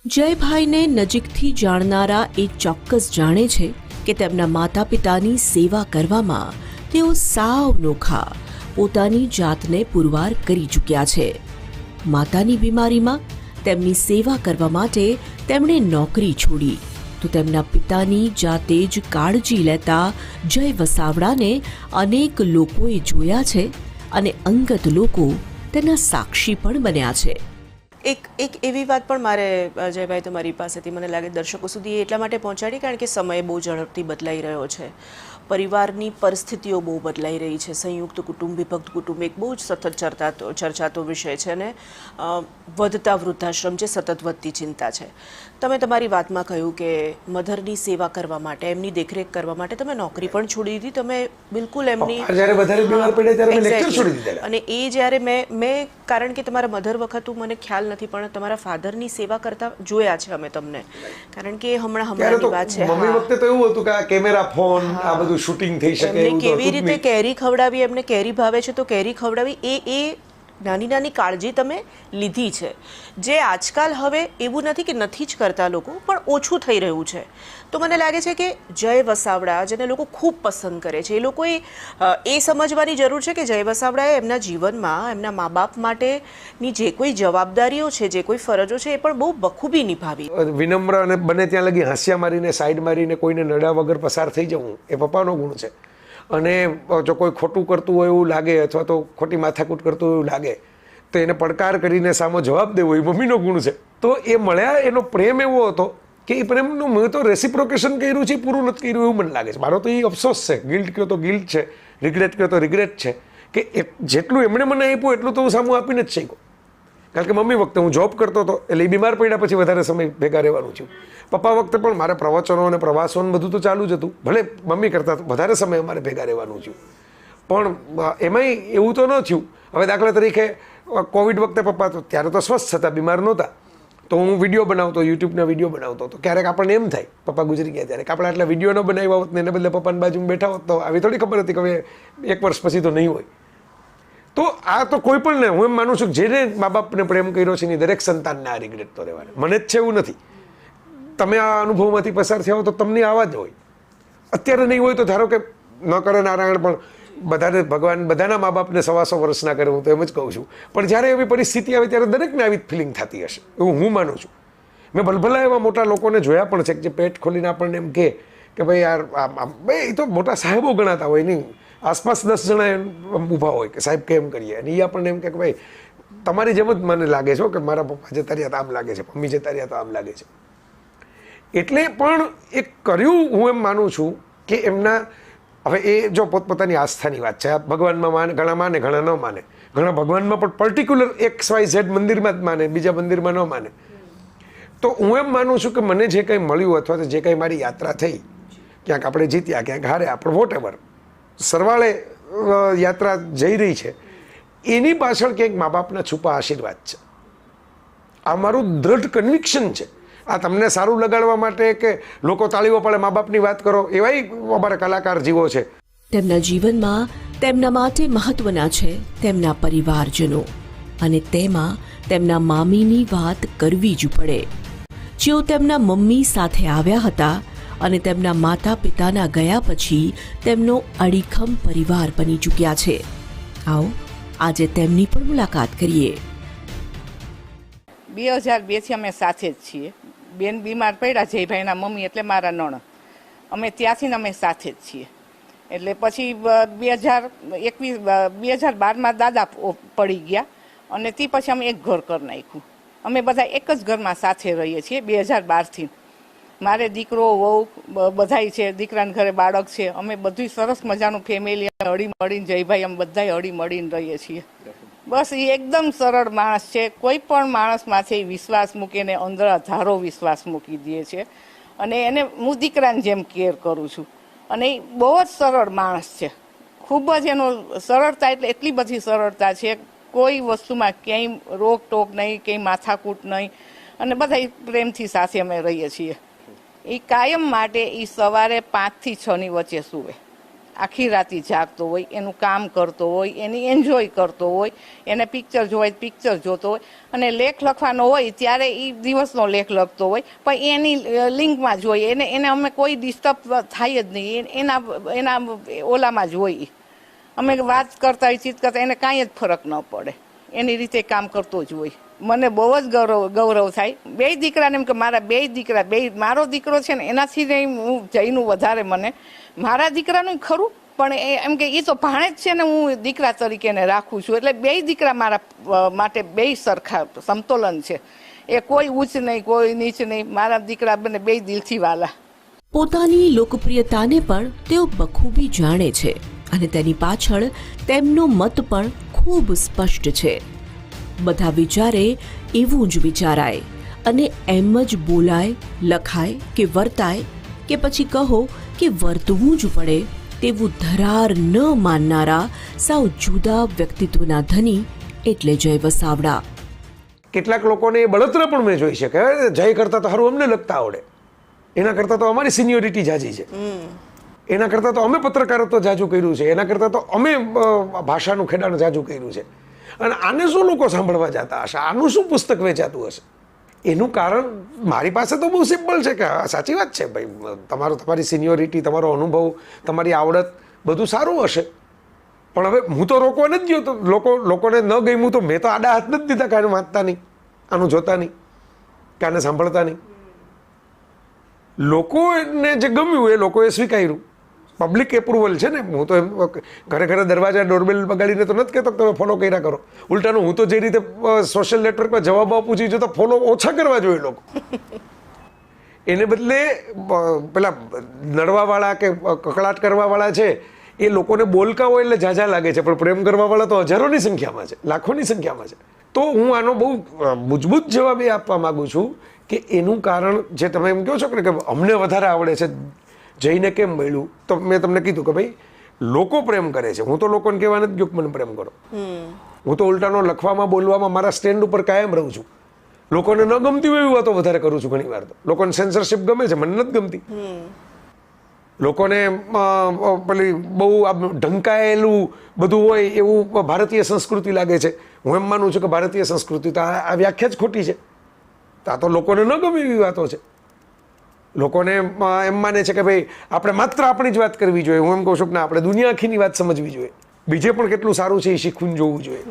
જયભાઈને નજીકથી જાણનારા એ ચોક્કસ જાણે છે કે તેમના માતા પિતાની સેવા કરવામાં તેઓ સાવ નોખા પોતાની જાતને પુરવાર કરી ચૂક્યા છે. માતાની બીમારીમાં તેમની સેવા કરવા માટે તેમણે નોકરી છોડી તો તેમના પિતાની જાતે જ કાળજી લેતા જય વસાવડાને અનેક લોકોએ જોયા છે અને અંગત લોકો તેના સાક્ષી પણ બન્યા છે. એક એવી વાત પણ મારે જયભાઈ તમારી પાસેથી મને લાગે દર્શકો સુધી એટલા માટે પહોંચાડી કારણ કે સમય બહુ ઝડપથી બદલાઈ રહ્યો છે. પરિવારની પરિસ્થિતિઓ બહુ બદલાઈ રહી છે. સંયુક્ત કુટુંબ વિભક્ત કુટુંબ એક બહુ જ સતત ચર્ચાતો વિષય છે અને વધતા વૃદ્ધાશ્રમ જે સતત વધતી ચિંતા છે. તમે તમારી વાતમાં કહ્યું કે મધરની સેવા કરવા માટે એમની દેખરેખ કરવા માટે તમે નોકરી પણ છોડી દીધી. તમે બિલકુલ એમની જ્યારે વધારે બીમાર પડ્યા ત્યારે મેં લેક્ચર છોડી દીધા. અને એ જ્યારે મેં કારણ કે તમારા મધર વખત મને ખ્યાલ નથી પણ તમારા ફાધરની સેવા કરતા જોયા છે અમે તમને કારણ કે હમણાંની વાત છે. મમ્મી વખતે તો એવું હતું કે આ કેમેરા ફોન આ બધું શૂટિંગ થઈ શકે એમને કેવી રીતે કેરી ખવડાવી, એમને કેરી ભાવે છે તો કેરી ખવડાવી, એ નાની નાની કાળજી તમે લીધી છે જે આજકાલ હવે એવું નથી કે નથી જ કરતા લોકો પણ ઓછું થઈ રહ્યું છે. તો મને લાગે છે કે જય વસાવડા જેને લોકો ખૂબ પસંદ કરે છે એ લોકોએ એ સમજવાની જરૂર છે કે જય વસાવડાએ એમના જીવનમાં એમના મા બાપ માટેની જે કોઈ જવાબદારીઓ છે, જે કોઈ ફરજો છે એ પણ બહુ બખૂબી નિભાવી. વિનમ્ર અને બને ત્યાં લગી હાસ્યા મારીને સાઈડ મારીને કોઈને નડ્યા વગર પસાર થઈ જવું એ પપ્પાનો ગુણ છે. અને જો કોઈ ખોટું કરતું હોય એવું લાગે અથવા તો ખોટી માથાકૂટ કરતું હોય એવું લાગે તો એને પડકાર કરીને સામો જવાબ દેવો એ મમ્મીનો ગુણ છે. તો એ મળ્યા એનો પ્રેમ એવો હતો કે એ પ્રેમનું મેં તો રેસિપ્રોકેશન કર્યું છે, પૂરું નથી કર્યું એવું મને લાગે છે. મારો તો એ અફસોસ છે. ગિલ્ટ કહો તો ગિલ્ટ છે, રિગ્રેટ કહો તો રિગ્રેટ છે કે જેટલું એમણે મને આપ્યું એટલું તો હું સામું આપીને જ શીખ્યો. કારણ કે મમ્મી વખતે હું જોબ કરતો હતો એટલે એ બીમાર પડ્યા પછી વધારે સમય ભેગા રહેવાનું છું. પપ્પા વખતે પણ મારે પ્રવચનો અને પ્રવાસો બધું તો ચાલુ જ હતું. ભલે મમ્મી કરતાં વધારે સમય અમારે ભેગા રહેવાનું છું પણ એમાંય એવું તો ન થયું. હવે દાખલા તરીકે કોવિડ વખતે પપ્પા તો ત્યારે તો સ્વસ્થ હતા, બીમાર નહોતા. તો હું વિડીયો બનાવતો, યુટ્યુબના વિડીયો બનાવતો હતો. ક્યારેક આપણને એમ થાય પપ્પા ગુજરી ગયા ત્યારે કે આપણે આટલા વિડીયો ન બનાવ્યા હોત ને એને બદલે પપ્પાની બાજુમાં બેઠા હોત તો આવી થોડી ખબર હતી કે હવે 1 વર્ષ પછી તો નહીં હોય. તો આ તો કોઈ પણ ને હું એમ માનું છું કે જેને મા બાપને પ્રેમ કર્યો છે એની દરેક સંતાનને આ રિગ્રેટ તો રહેવાના. મને જ છે એવું નથી. તમે આ અનુભવમાંથી પસાર થયા હો તો તમને આવા જ હોય. અત્યારે નહીં હોય તો ધારો કે ન કરે નારાયણ પણ બધાને ભગવાન બધાના મા બાપને 125 વર્ષ ના કરે, હું તો એમ જ કહું છું. પણ જ્યારે એવી પરિસ્થિતિ આવે ત્યારે દરેકને આવી ફિલિંગ થતી હશે એવું હું માનું છું. મેં ભલભલા એવા મોટા લોકોને જોયા પણ છે કે જે પેટ ખોલીને આપણને એમ કે ભાઈ યાર ભાઈ એ તો મોટા સાહેબો ગણાતા હોય નહીં, આસપાસ 10 જણા ઊભા હોય કે સાહેબ કેમ કરીએ અને એ આપણને એમ કે ભાઈ તમારી જેમ જ મને લાગે છે કે મારા પપ્પા જતા રહ્યા તો આમ લાગે છે, મમ્મી જતા રહ્યા તો આમ લાગે છે. એટલે પણ એ કર્યું હું એમ માનું છું કે એમના હવે એ જો પોતપોતાની આસ્થાની વાત છે. ભગવાનમાં માને, ઘણા માને, ઘણા ન માને. ઘણા ભગવાનમાં પણ પર્ટિક્યુલર XYZ મંદિરમાં જ માને, બીજા મંદિરમાં ન માને. તો હું એમ માનું છું કે મને જે કંઈ મળ્યું અથવા તો જે કંઈ મારી યાત્રા થઈ, ક્યાંક આપણે જીત્યા, ક્યાંક હાર્યા, આપણે વોટ એવર સરવાળે યાત્રા જઈ રહી છે, એની પાછળ ક્યાંક મા બાપના છુપા આશીર્વાદ છે. આ મારું દ્રઢ કન્વિક્શન છે. આ તમને સારું લગાડવા માટે કે લોકો તાળીઓ પાડે મા બાપની વાત કરો એવાય અમારા કલાકાર જીવો છે. તેમના જીવનમાં તેમના માટે મહત્વના છે તેમના પરિવારજનો અને તેમાં તેમના મામીની વાત કરવી જ પડે. જેઓ તેમના મમ્મી સાથે આવ્યા હતા અને તેમના માતા પિતાના ગયા પછી તેમનો અડીખમ પરિવાર બની ચૂક્યા છે. આવો આજે તેમની પણ મુલાકાત કરીએ. 2002 થી અમે સાથે જ છીએ. બેન બીમાર પડ્યા, જયભાઈના મમ્મી એટલે મારા નણંદ, અમે ત્યાંથી અમે સાથે જ છીએ. એટલે પછી 2012માં દાદા પડી ગયા અને તે પછી અમે એક ઘર કરી નાખ્યું. અમે બધા એક જ ઘરમાં સાથે રહીએ છીએ 2012થી. મારે દીકરો વહુ બધાય છે, દીકરાના ઘરે બાળક છે. અમે બધું સરસ મજાનું ફેમિલી હળી મળીને, જયભાઈ અમે બધા હળી મળીને રહીએ છીએ. બસ એ એકદમ સરળ માણસ છે. કોઈ પણ માણસમાંથી વિશ્વાસ મૂકીને અંદર ધારો વિશ્વાસ મૂકી દે છે અને એને હું દીકરાને જેમ કેર કરું છું. અને એ બહુ જ સરળ માણસ છે. ખૂબ જ એનો સરળતા એટલે એટલી બધી સરળતા છે. કોઈ વસ્તુમાં ક્યાંય રોકટોક નહીં, ક્યાંય માથાકૂટ નહીં અને બધા પ્રેમથી સાથે અમે રહીએ છીએ. એ કાયમ માટે એ સવારે 5 થી 6 ની વચ્ચે સૂવે, આખી રાતી જાગતો હોય, એનું કામ કરતો હોય, એની એન્જોય કરતો હોય, એને પિક્ચર જોવાય પિક્ચર જોતો હોય અને લેખ લખવાનો હોય ત્યારે એ દિવસનો લેખ લખતો હોય પણ એની લિંકમાં જ હોય. એને અમે કોઈ ડિસ્ટર્બ થાય જ નહીં, એના ઓલામાં જ હોય. અમે વાત કરતા હોય, ચીત કરતા એને કાંઈ જ ફરક ન પડે, એની રીતે કામ કરતો જ હોય. મને બહુ જ ગૌરવ થાય. 2 દીકરાને એમ કે મારા 2 દીકરા, મારો દીકરો છે ને એનાથી હું જયનું વધારે મને મારા દીકરાનું ખરું, પણ એમ કે એ તો ભાણેજ છે ને હું દીકરા તરીકે એને રાખું છું. એટલે 2 દીકરા મારા માટે 2 સરખા સમતોલન છે. એ કોઈ ઉચ્ચ નહીં, કોઈ નીચ નહીં. મારા દીકરા બંને 2 દિલથી વાલા. પોતાની લોકપ્રિયતાને પણ તેઓ બખૂબી જાણે છે અને તેની પાછળ તેમનો મત પણ ખૂબ સ્પષ્ટ છે. બધા વિચારે એવું જ વિચારાય અને એમ જ બોલાય, લખાય કે વર્તાય કે પછી કહો કે વર્તવું જ પડે તેવું ધરાર ન માનનારા સાવ જુદા વ્યક્તિત્વના ધની એટલે જય વસાવડા. કેટલાક લોકોને એ બળતરા પણ મેં જોઈ છે કે જય કરતાં તો સારું અમને લખતા આવડે, એના કરતાં તો અમારી સિનિયોરિટી જાજી છે, એના કરતાં તો અમે પત્રકારત્વ જાજુ કર્યું છે, એના કરતાં તો અમે ભાષાનું ખેડાણ જાજુ કર્યું છે. અને આને શું લોકો સાંભળવા જતા હશે, આનું શું પુસ્તક વેચાતું હશે? એનું કારણ મારી પાસે તો બહુ સિમ્પલ છે કે સાચી વાત છે ભાઈ, તમારી સિનિયોરિટી, તમારો અનુભવ, તમારી આવડત બધું સારું હશે, પણ હવે હું તો રોકવા નથી ગયો. તો લોકોને ન ગમ્યું તો મેં તો આડા હાથ નથી દીધા કે આને વાંચતા નહીં, આનું જોતા નહીં, કે આને સાંભળતા નહીં. લોકોને જે ગમ્યું એ લોકોએ સ્વીકાર્યું. પબ્લિક એપ્રુવલ છે ને. હું તો એમ ઘરે ઘરે દરવાજા ડોરબેલ બગાડીને તો નથી કહેતો કે તમે ફોલો કર્યા કરો. ઉલટાનું હું તો જે રીતે સોશિયલ નેટવર્કમાં જવાબ આપું છું તો ફોલો ઓછા કરવા જોઈએ લોકો. એને બદલે પેલા નડવાવાળા કે કકળાટ કરવાવાળા છે એ લોકોને બોલકા હોય એટલે ઝાઝા લાગે છે, પણ પ્રેમ કરવાવાળા તો હજારોની સંખ્યામાં છે, લાખોની સંખ્યામાં છે. તો હું આનો બહુ મજબૂત જવાબ એ આપવા માગું છું કે એનું કારણ જે તમે એમ કહો છો કે અમને વધારે આવડે છે, જઈને કેમ મળ્યું, તો મેં તમને કીધું કે ભાઈ લોકો પ્રેમ કરે છે. હું તો લોકોને કહેવા નથી ગયો કે મને પ્રેમ કરો. હું તો ઉલટાનો લખવામાં બોલવામાં મારા સ્ટેન્ડ ઉપર કાયમ રહું છું. લોકોને ન ગમતી હોય એવી વાતો વધારે કરું છું. ઘણી વાર તો લોકોને સેન્સરશિપ ગમે છે, મને નથી ગમતી. લોકોને પેલી બહુ ઢંકાયેલું બધું હોય એવું ભારતીય સંસ્કૃતિ લાગે છે. હું એમ માનું છું કે ભારતીય સંસ્કૃતિ તો આ વ્યાખ્યા જ ખોટી છે. આ તો લોકોને ન ગમે એવી વાતો છે. લોકોને એમ માને છે કે ભાઈ આપણે માત્ર આપણી જ વાત કરવી જોઈએ. હું એમ કહું છું કે ના, આપણે દુનિયા આખીની વાત સમજવી જોઈએ. બીજે પણ કેટલું સારું છે એ શીખવું જોવું જોઈએ.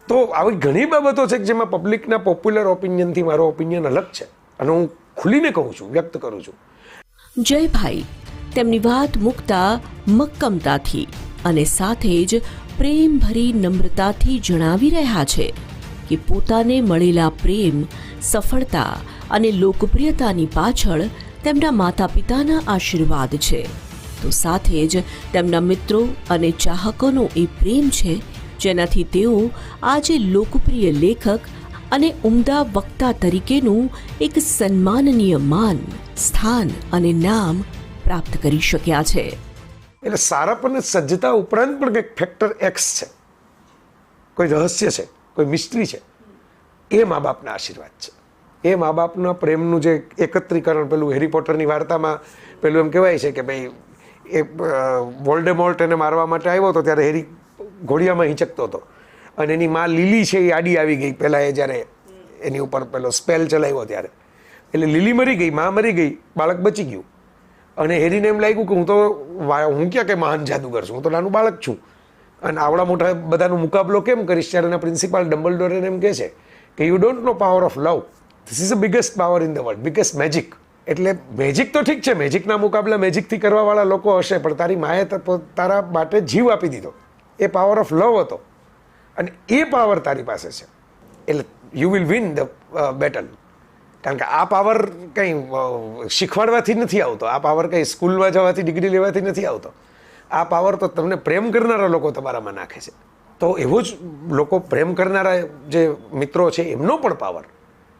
તો આવી ઘણી બાબતો છે કે જેમાં પબ્લિકના પોપ્યુલર ઓપિનિયનથી મારો ઓપિનિયન અલગ છે અને હું ખુલીને કહું છું, વ્યક્ત કરું છું. જયભાઈ તેમની વાત મૂકતા મક્કમતાથી અને સાથે જ પ્રેમભરી નમ્રતાથી જણાવી રહ્યા છે કે પોતાને મળેલા પ્રેમ, સફળતા અને લોકપ્રિયતાની પાછળ તેમના માતા પિતાના આશીર્વાદ છે, તો સાથે જ તેમના મિત્રો અને ચાહકોનો એ પ્રેમ છે જેનાથી તેઓ આજે લોકપ્રિય લેખક અને ઉમદા વક્તા તરીકેનું એક સન્માનનીય માન, સ્થાન અને નામ પ્રાપ્ત કરી શક્યા છે. એટલે સારાપણ સજ્જતા ઉપરાંત પણ કંઈક ફેક્ટર એક્સ છે, કોઈ રહસ્ય છે, કોઈ મિસ્ટ્રી છે. એ મા બાપના આશીર્વાદ છે. એ મા બાપના પ્રેમનું જે એકત્રીકરણ, પેલું હેરી પોટરની વાર્તામાં પેલું એમ કહેવાય છે કે ભાઈ એ વોલ્ડેમોર્ટ એને મારવા માટે આવ્યો હતો ત્યારે હેરી ઘોડિયામાં હિંચકતો હતો અને એની માં લીલી છે એ આડી આવી ગઈ પહેલાં એ જ્યારે એની ઉપર પેલો સ્પેલ ચલાવ્યો ત્યારે. એટલે લીલી મરી ગઈ, માં મરી ગઈ, બાળક બચી ગયું. અને હેરીને એમ લાગ્યું કે હું ક્યાં કે મહાન જાદુગર છું, હું તો નાનું બાળક છું અને આવડા મોટા બધાનો મુકાબલો કેમ કરીશ. ત્યારે એના પ્રિન્સિપાલ ડમ્બલડોર એને એમ કહે છે કે you don't know power of love, this is the biggest power in the world, biggest magic. એટલે મેજિક તો ઠીક છે, મેજિકના મુકાબલા મેજિકથી કરવાવાળા લોકો હશે, પણ તારી માએ તારા માટે જીવ આપી દીધો. એ પાવર ઓફ લવ હતો અને એ પાવર તારી પાસે છે. એટલે you will win the battle. કારણ કે આ પાવર કંઈ શીખવાડવાથી નથી આવતો, આ પાવર કંઈ સ્કૂલમાં જવાથી, ડિગ્રી લેવાથી નથી આવતો. આ પાવર તો તમને પ્રેમ કરનારા લોકો તમારામાં નાખે છે. તો એવો જ લોકો પ્રેમ કરનારા જે મિત્રો છે એમનો પણ પાવર,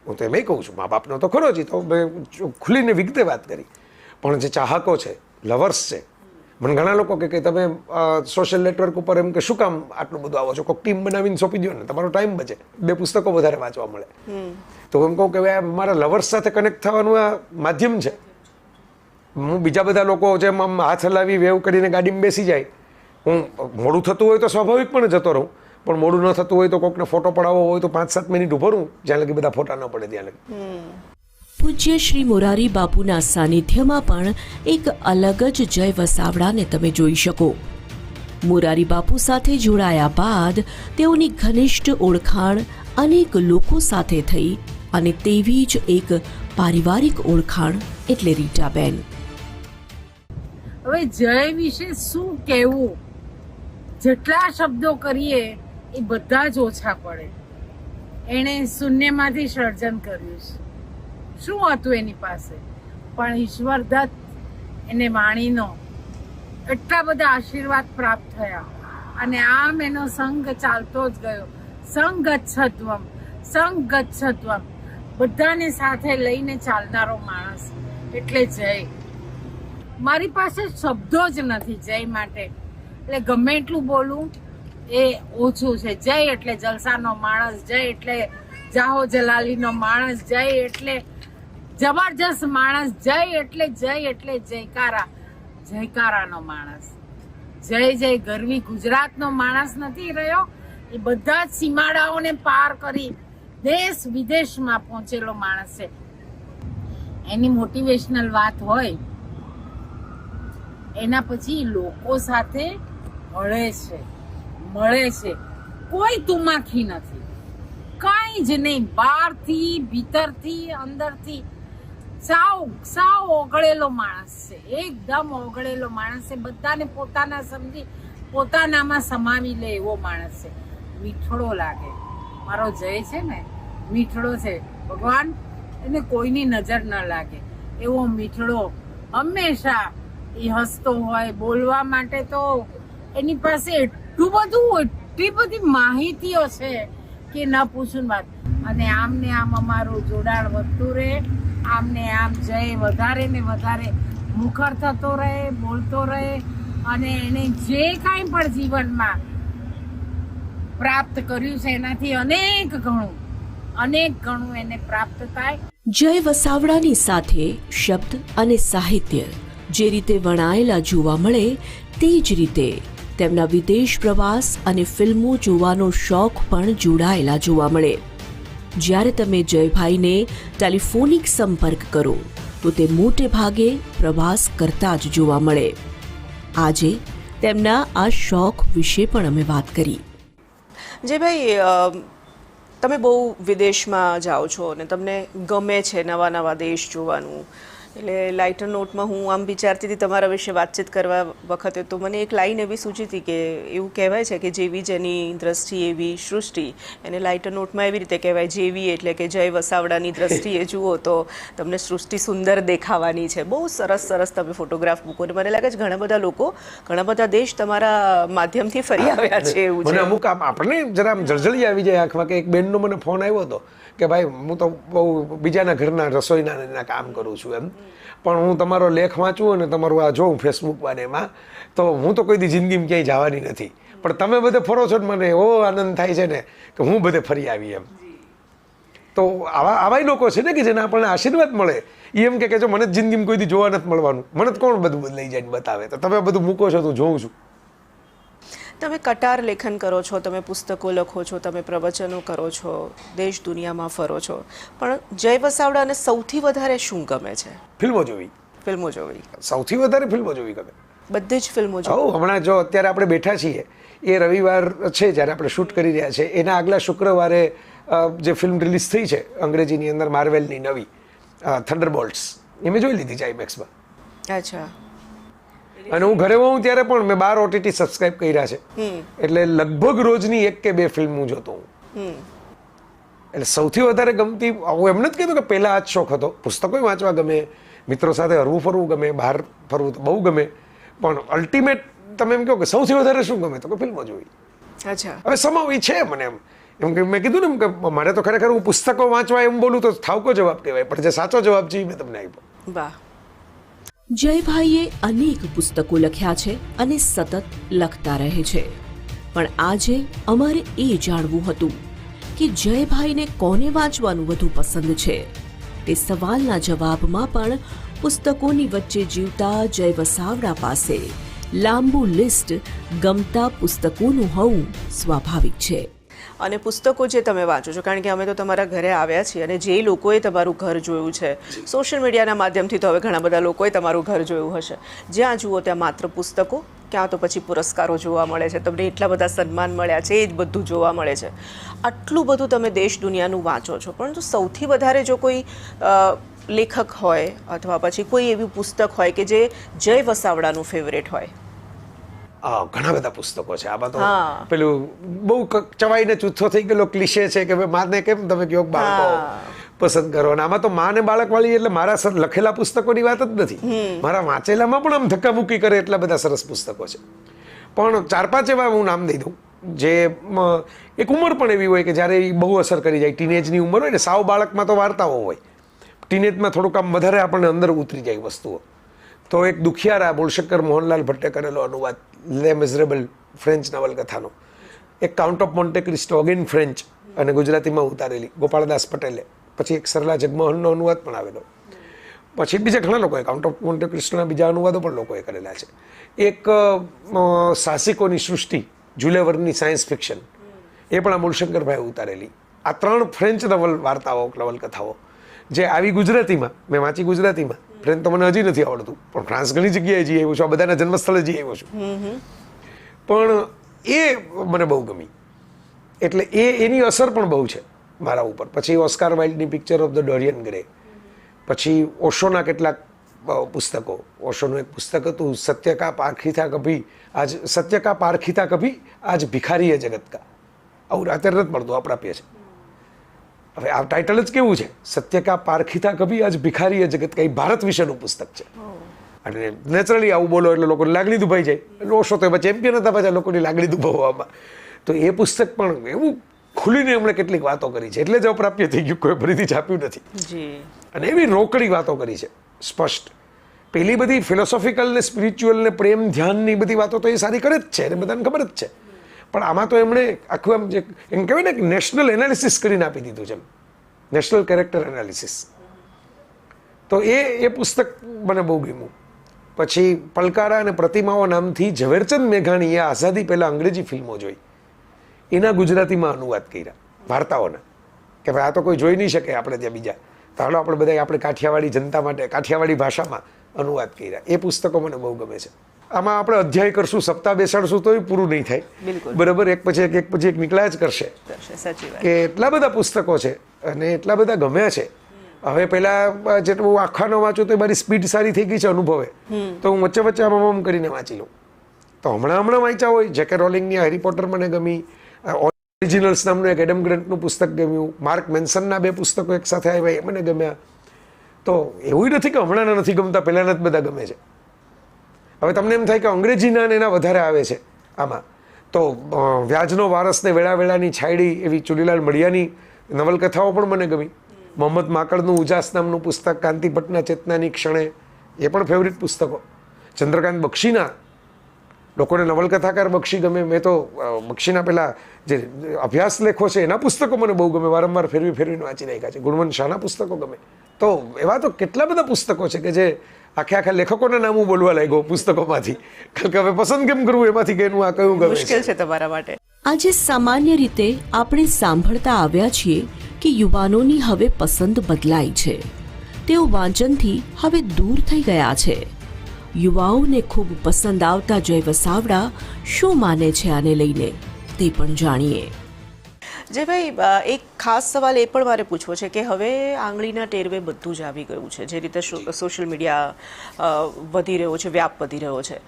હું તો એમ કહું છું, મા બાપનો તો ખરો જ, તો મેં ખુલીને વિગતે વાત કરી. પણ જે ચાહકો છે, લવર્સ છે, મને ઘણા લોકો કે તમે સોશિયલ નેટવર્ક ઉપર એમ કે શું કામ આટલું બધું આવો છો, કોઈક ટીમ બનાવીને સોંપી દો ને, તમારો ટાઈમ બચે, 2 પુસ્તકો વધારે વાંચવા મળે. તો એમ કહું કે ભાઈ મારા લવર્સ સાથે કનેક્ટ થવાનું આ માધ્યમ છે. હું બીજા બધા લોકો જેમ આમ હાથ હલાવી વેવ કરીને ગાડીમાં બેસી જાય, હું મોડું થતું હોય તો સ્વાભાવિક પણ જતો રહું, પણ મોડું ન થતું હોય તો કોઈકને ફોટો પડાવવો હોય તો 5-7 મિનિટ ઊભો રહું, જ્યાં લગી બધા ફોટા ન પડે ત્યાં લગી. પૂજ્ય શ્રી મોરારી બાપુના સાનિધ્યમાં પણ એક અલગ જ જય વસાવડાને તમે જોઈ શકો. મોરારી બાપુ સાથે જોડાયા બાદ તેઓની ઘનિષ્ઠ ઓળખાણ અનેક લોકો સાથે થઈ અને તેવી જ એક પારિવારિક ઓળખાણ એટલે રીટાબેન. હવે જય વિશે શું કહેવું, જેટલા શબ્દો કરીએ એ બધા જ ઓછા પડે. એણે શૂન્યમાંથી સર્જન કર્યું છે. શું હતું એની પાસે, પણ ઈશ્વર દત્ત એને વાણીનો એટલા બધા આશીર્વાદ પ્રાપ્ત થયા અને આમ એનો સંગ ચાલતો જ ગયો. સંગ ગચ્છત્વમ, સંગ ગચ્છત્વમ, બધાને સાથે લઈને ચાલનારો માણસ એટલે જય. મારી પાસે શબ્દો જ નથી જય માટે, એટલે ગમે એટલું બોલું એ ઓછું છે. જય એટલે જલસાનો માણસ, જય એટલે જાહો જલાલીનો માણસ, જય એટલે જબરજસ્ત માણસ, જય એટલે જયકારાનો માણસ. જય જય ગરવી ગુજરાતનો માણસ નથી રહ્યો, એ બધા જ સીમાડાઓને પાર કરી દેશ વિદેશમાં પહોંચેલો માણસ છે. એની મોટિવેશનલ વાત હોય એના પછી લોકો સાથે મળે છે, કોઈ તુમાખી નથી, કઈ જ નહીં. બહારથી, ભીતરથી, અંદરથી સાવ ઓગળેલો માણસ છે, એકદમ ઓગળેલો માણસ છે. બધાને પોતાના સમજી પોતાનામાં સમાવી લે એવો માણસ છે. મીઠડો લાગે, મારો જય છે ને મીઠડો છે. ભગવાન એને કોઈની નજર ન લાગે એવો મીઠડો. હંમેશા એ હસતો હોય. બોલવા માટે તો એની પાસે એટલી બધી માહિતીઓ છે કે ન પૂછું વાત. અને આમ ને આમ અમારું જોડાણ વધતું રહે, આમ ને આમ જય વધારે ને વધારે મુખર થતો રહે, બોલતો રહે અને એને જે કાંઈ પણ જીવનમાં પ્રાપ્ત કર્યું છે એનાથી અનેક ઘણું એને પ્રાપ્ત થાય. જય વસાવડાની સાથે શબ્દ અને સાહિત્ય જે રીતે વણાયેલા જોવા મળે તે જ રીતે તેમના વિદેશ પ્રવાસ અને ફિલ્મો જોવાનો શોખ પણ જોડાયેલા જોવા મળે. જ્યારે તમે જયભાઈને ટેલિફોનિક સંપર્ક કરો તો તે મોટે ભાગે પ્રવાસ કરતા જ જોવા મળે. આજે તેમના આ શોખ વિશે પણ અમે વાત કરી. જયભાઈ, તમે બહુ વિદેશમાં જાઓ છો અને તમને ગમે છે નવા નવા દેશ જોવાનું, એટલે લાઇટર નોટમાં હું આમ વિચારતી હતી તમારા વિશે વાતચીત કરવા વખતે તો મને એક લાઈન એવી સૂચી હતી કે એવું કહેવાય છે કે જેવી જેની દ્રષ્ટિ એવી સૃષ્ટિ. એને લાઇટર નોટમાં એવી રીતે કહેવાય, જેવી એટલે કે જય વસાવડાની દ્રષ્ટિએ જુઓ તો તમને સૃષ્ટિ સુંદર દેખાવાની છે. બહુ સરસ તમે ફોટોગ્રાફ મૂકો ને મને લાગે છે ઘણા બધા લોકો ઘણા બધા દેશ તમારા માધ્યમથી ફરી આવ્યા છે એવું છે. મને અમુક આપણને જરા આમ જળજળી આવી જાય આંખમાં કે એક બેનનો મને ફોન આવ્યો હતો કે ભાઈ હું તો બહુ બીજાના ઘરના રસોઈના કામ કરું છું એમ, પણ હું તમારો લેખ વાંચું અને તમારું આ જોઉં ફેસબુકમાં ને એમાં તો હું તો કોઈ દી જિંદગીમાં ક્યાંય જવાની નથી, પણ તમે બધે ફરો છો મને એવો આનંદ થાય છે ને કે હું બધે ફરી આવી એમ. તો આવા લોકો છે ને કે જેને આપણને આશીર્વાદ મળે એ એમ કે જો મને જ જિંદગીમાં કોઈ દી જોવા નથી મળવાનું, મને જ કોણ બધું લઈ જાય બતાવે, તો તમે બધું મૂકો છો તો જોઉં છું. તમે કટાર લેખન કરો છો, તમે પુસ્તકો લખો છો, તમે પ્રવચનો કરો છો, દેશ દુનિયામાં ફરો છો, પણ જય વસાવડાને સૌથી વધારે શું ગમે છે? ફિલ્મો જોવી. સૌથી વધારે ફિલ્મો જોવી ગમે. બધી જ ફિલ્મો જોવી. હમણાં જો અત્યારે આપણે બેઠા છીએ એ રવિવાર છે જ્યારે આપણે શૂટ કરી રહ્યા છે, એના આગલા શુક્રવારે જે ફિલ્મ રિલીઝ થઈ છે અંગ્રેજીની અંદર માર્વેલની નવી થંડરબોલ્ટ્સ, એ મેં જોઈ લીધી છે આઈમેક્સમાં. અચ્છા. અને હું ઘરે હોઉં ત્યારે પણ મેં 12 OTT સબસ્ક્રાઇબ કર્યા છે, એટલે લગભગ રોજની 1 કે 2 ફિલ્મ હું જોતો હું. એટલે સૌથી વધારે ગમતી, હું એમ નથી કહેતો કે પહેલા આ જ શોખ હતો, પુસ્તકો વાંચવા ગમે, મિત્રો સાથે હરવું ફરવું ગમે, બહાર ફરવું તો બહુ ગમે, પણ અલ્ટિમેટ તમે એમ કહો કે સૌથી વધારે શું ગમે તો કે ફિલ્મો જોવી. અચ્છા. હવે સમાવી છે મને એમ કે મેં કીધું ને એમ કે મારે તો ખરેખર હું પુસ્તકો વાંચવા એમ બોલું તો થાવકો જવાબ કહેવાય, પણ જે સાચો જવાબ છે એ મેં તમને આપ્યો. વાહ. જયભાઈએ અનેક પુસ્તકો લખ્યા છે અને સતત લખતા રહે છે, પણ આજે અમારે એ જાણવું હતું કે જયભાઈને કોને વાંચવાનું વધુ પસંદ છે. તે સવાલના જવાબમાં પણ પુસ્તકોની વચ્ચે જીવતા જય વસાવડા પાસે લાંબુ લિસ્ટ ગમતા પુસ્તકોનું હોવું સ્વાભાવિક છે. અને પુસ્તકો જે તમે વાંચો છો, કારણ કે અમે તો તમારા ઘરે આવ્યા છીએ અને જે લોકોએ તમારું ઘર જોયું છે, સોશિયલ મીડિયાના માધ્યમથી તો હવે ઘણા બધા લોકોએ તમારું ઘર જોયું હશે, જ્યાં જુઓ ત્યાં માત્ર પુસ્તકો ક્યાં તો પછી પુરસ્કારો જોવા મળે છે, તમને એટલા બધા સન્માન મળ્યા છે, એ જ બધું જોવા મળે છે. આટલું બધું તમે દેશ દુનિયાનું વાંચો છો, પરંતુ સૌથી વધારે જો કોઈ લેખક હોય અથવા પછી કોઈ એવી પુસ્તક હોય કે જે જય વસાવડાનું ફેવરેટ હોય? ઘણા બધા પુસ્તકો છે. આમાં તો પેલું બહુ ચવાઈને ચૂથો થઈ ગયેલો ક્લિશે છે કે માને કેમ તમે કયો બાળકો પસંદ કરો, અને આમાં તો માં ને બાળક વાળી એટલે મારા લખેલા પુસ્તકોની વાત જ નથી, મારા વાંચેલામાં પણ આમ ધક્કામુક્કી કરે એટલા બધા સરસ પુસ્તકો છે. પણ 4-5 એવા હું નામ દઈ દઉં જે એક ઉંમર પણ એવી હોય કે જ્યારે એ બહુ અસર કરી જાય. ટીનેજની ઉંમર હોય ને, સાવ બાળકમાં તો વાર્તાઓ હોય, ટીનેજમાં થોડુંક આમ વધારે આપણને અંદર ઉતરી જાય વસ્તુઓ. તો એક દુખિયારા મૂળશંકર મોહનલાલ ભટ્ટે કરેલો અનુવાદ લે મિઝરેબલ ફ્રેન્ચ નવલકથાનો, એક Count of Monte Cristo again French અને ગુજરાતીમાં ઉતારેલી ગોપાળદાસ પટેલે, પછી એક સરલા જગમોહનનો અનુવાદ પણ આવેલો, પછી બીજા ઘણા લોકોએ કાઉન્ટ ઓફ મોન્ટે ક્રિસ્ટોના બીજા અનુવાદો પણ લોકોએ કરેલા છે. એક સાહસિકોની સૃષ્ટિ જુલે વર્નની સાયન્સ ફિક્શન, એ પણ આ મૂળશંકરભાઈએ ઉતારેલી. આ 3 ફ્રેન્ચ નવલકથાઓ જે આવી ગુજરાતીમાં મેં વાંચી. ગુજરાતીમાં ફ્રેન્ચ તો મને હજી નથી આવડતું, પણ ફ્રાન્સ ઘણી જગ્યાએ જઈ આવ્યો છું, આ બધાના જન્મસ્થળે જઈ આવ્યો છું, પણ એ મને બહુ ગમી. એટલે એની અસર પણ બહુ છે મારા ઉપર. પછી ઓસ્કાર વાઇલ્ડની picture of the Dorian Gray, પછી ઓશોના કેટલાક પુસ્તકો. ઓશોનું એક પુસ્તક હતું સત્ય કા પારખીતા કભી આજ ભિખારી જગત કા. આવું અત્યારે નથી મળતું, અપ્રાપ્ય છે. હવે આ ટાઇટલ જ કેવું છે, સત્ય કા પારખીતા કભી આજ ભિખારી જગત કા. એ ભારત વિશેનું પુસ્તક છે, અને નેચરલી આવું બોલો એટલે લોકોની લાગણી દુભાઈ જાય. એટલે ઓશો તો એમાં ચેમ્પિયન હતા પાછા લોકોની લાગણી દુભાવવામાં. તો એ પુસ્તક પણ એવું ખુલીને એમણે કેટલીક વાતો કરી છે, એટલે જ અપ્રાપ્ય થઈ ગયું, કોઈ ફરીથી છાપ્યું નથી. અને એવી રોકડી વાતો કરી છે, સ્પષ્ટ. પેલી બધી ફિલોસોફિકલ ને સ્પિરિચ્યુઅલ ને પ્રેમ ધ્યાનની બધી વાતો તો એ સારી કરે જ છે, એને બધાને ખબર જ છે. પણ આમાં તો એમણે આખું એમ જે એમ કહેવાય ને કે નેશનલ એનાલિસિસ કરીને આપી દીધું છે, નેશનલ કેરેક્ટર એનાલિસિસ. તો એ પુસ્તક મને બહુ ગમ્યું. પછી પલકારા અને પ્રતિમાઓ નામથી ઝવેરચંદ મેઘાણીએ આઝાદી પહેલાં અંગ્રેજી ફિલ્મો જોઈ, એના ગુજરાતીમાં અનુવાદ કર્યા વાર્તાઓના, કે ભાઈ આ તો કોઈ જોઈ નહીં શકે આપણે ત્યાં બીજા, તો હાલો આપણે બધા આપણે કાઠિયાવાડી જનતા માટે કાઠિયાવાડી ભાષામાં અનુવાદ કર્યા. એ પુસ્તકો મને બહુ ગમે છે. આમાં આપણે અધ્યાય કરશું, સપ્તાહ બેસાડશું તોય પૂરું નહીં થાય, બરાબર. એક પછી એક નીકળ્યા જ કરશે. કે એટલા બધા પુસ્તકો છે અને એટલા બધા ગમ્યા છે. હવે પહેલા જેટલું આખાનો વાંચું તો મારી સ્પીડ સારી થઈ ગઈ છે અનુભવે, તો હું વચ્ચે આમ કરીને વાંચી લઉં. તો હમણાં વાંચ્યા હોય, જેકે રોલિંગની હેરી પોટર મને ગમી, ઓરિજિનલ્સ નામનું એક એડમ ગ્રન્ટનું પુસ્તક ગમ્યું, માર્ક મેન્સનના 2 પુસ્તકો એક સાથે આવ્યા એ મને ગમ્યા. તો એવું નથી કે હમણાંના નથી ગમતા, પહેલાંના જ બધા ગમે છે. હવે તમને એમ થાય કે અંગ્રેજીના ને એના વધારે આવે છે આમાં, તો વ્યાજનો વારસ ને વેળાની છાયડી એવી ચુનીલાલ મડિયાની નવલકથાઓ પણ મને ગમી. મોહમ્મદ માકડનું ઉજાસ નામનું પુસ્તક, કાંતિ ભટ્ટના ચેતનાની ક્ષણે, એ પણ ફેવરિટ પુસ્તકો. ચંદ્રકાંત બક્ષીના, લોકોને નવલકથાકાર બક્ષી ગમે, મેં તો બક્ષીના પેલા જે અભ્યાસ લેખો છે એના પુસ્તકો મને બહુ ગમે, વારંવાર ફેરવીને વાંચી નાખ્યા છે. ગુણવંત શાહના પુસ્તકો ગમે. તો એવા તો કેટલા બધા પુસ્તકો છે કે જે આખા લેખકોના નામ હું બોલવા લાગ્યો પુસ્તકોમાંથી, કારણ કે હવે પસંદ કેમ કરવું એમાંથી કે આ કયું ગમે મુશ્કેલ છે તમારા માટે. આજે સામાન્ય રીતે આપણે સાંભળતા આવ્યા છીએ કે યુવાનોની હવે પસંદ બદલાઈ છે, તેઓ વાંચનથી હવે દૂર થઈ ગયા છે. યુવાઓને ખૂબ પસંદ આવતા જય વસાવડા શું માને છે આને લઈને, તે પણ જાણીએ. જે ભાઈ, એક ખાસ સવાલ એ પણ મારે પૂછવો છે કે હવે આંગળીના ટેરવે બધું જ આવી ગયું છે. જે રીતે સોશિયલ મીડિયા વધી રહ્યો છે, વ્યાપ વધી રહ્યો છે,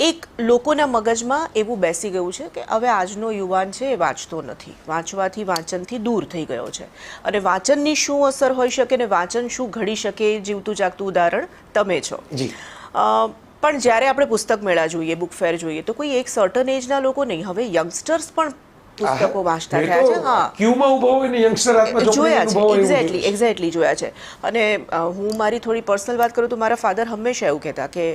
એક લોકોના મગજમાં એવું બેસી ગયું છે કે હવે આજનો યુવાન છે એ વાંચતો નથી, વાંચવાથી વાંચનથી દૂર થઈ ગયો છે. અને વાંચનની શું અસર હોઈ શકે ને વાંચન શું ઘડી શકે, જીવતું જાગતું ઉદાહરણ તમે છો. પણ જ્યારે આપણે પુસ્તક મેળા જોઈએ, બુક ફેર જોઈએ, તો કોઈ એક સર્ટન એજના લોકો નહીં, હવે યંગસ્ટર્સ પણ પુસ્તકો વાંચતા થયા છે. હા, ક્યુમાં ઊભો હોય ને યંગસ્ટર જોયા છે, એક્ઝેક્ટલી જોયા છે. અને હું મારી થોડી પર્સનલ વાત કરું તો મારા ફાધર હંમેશા એવું કહેતા કે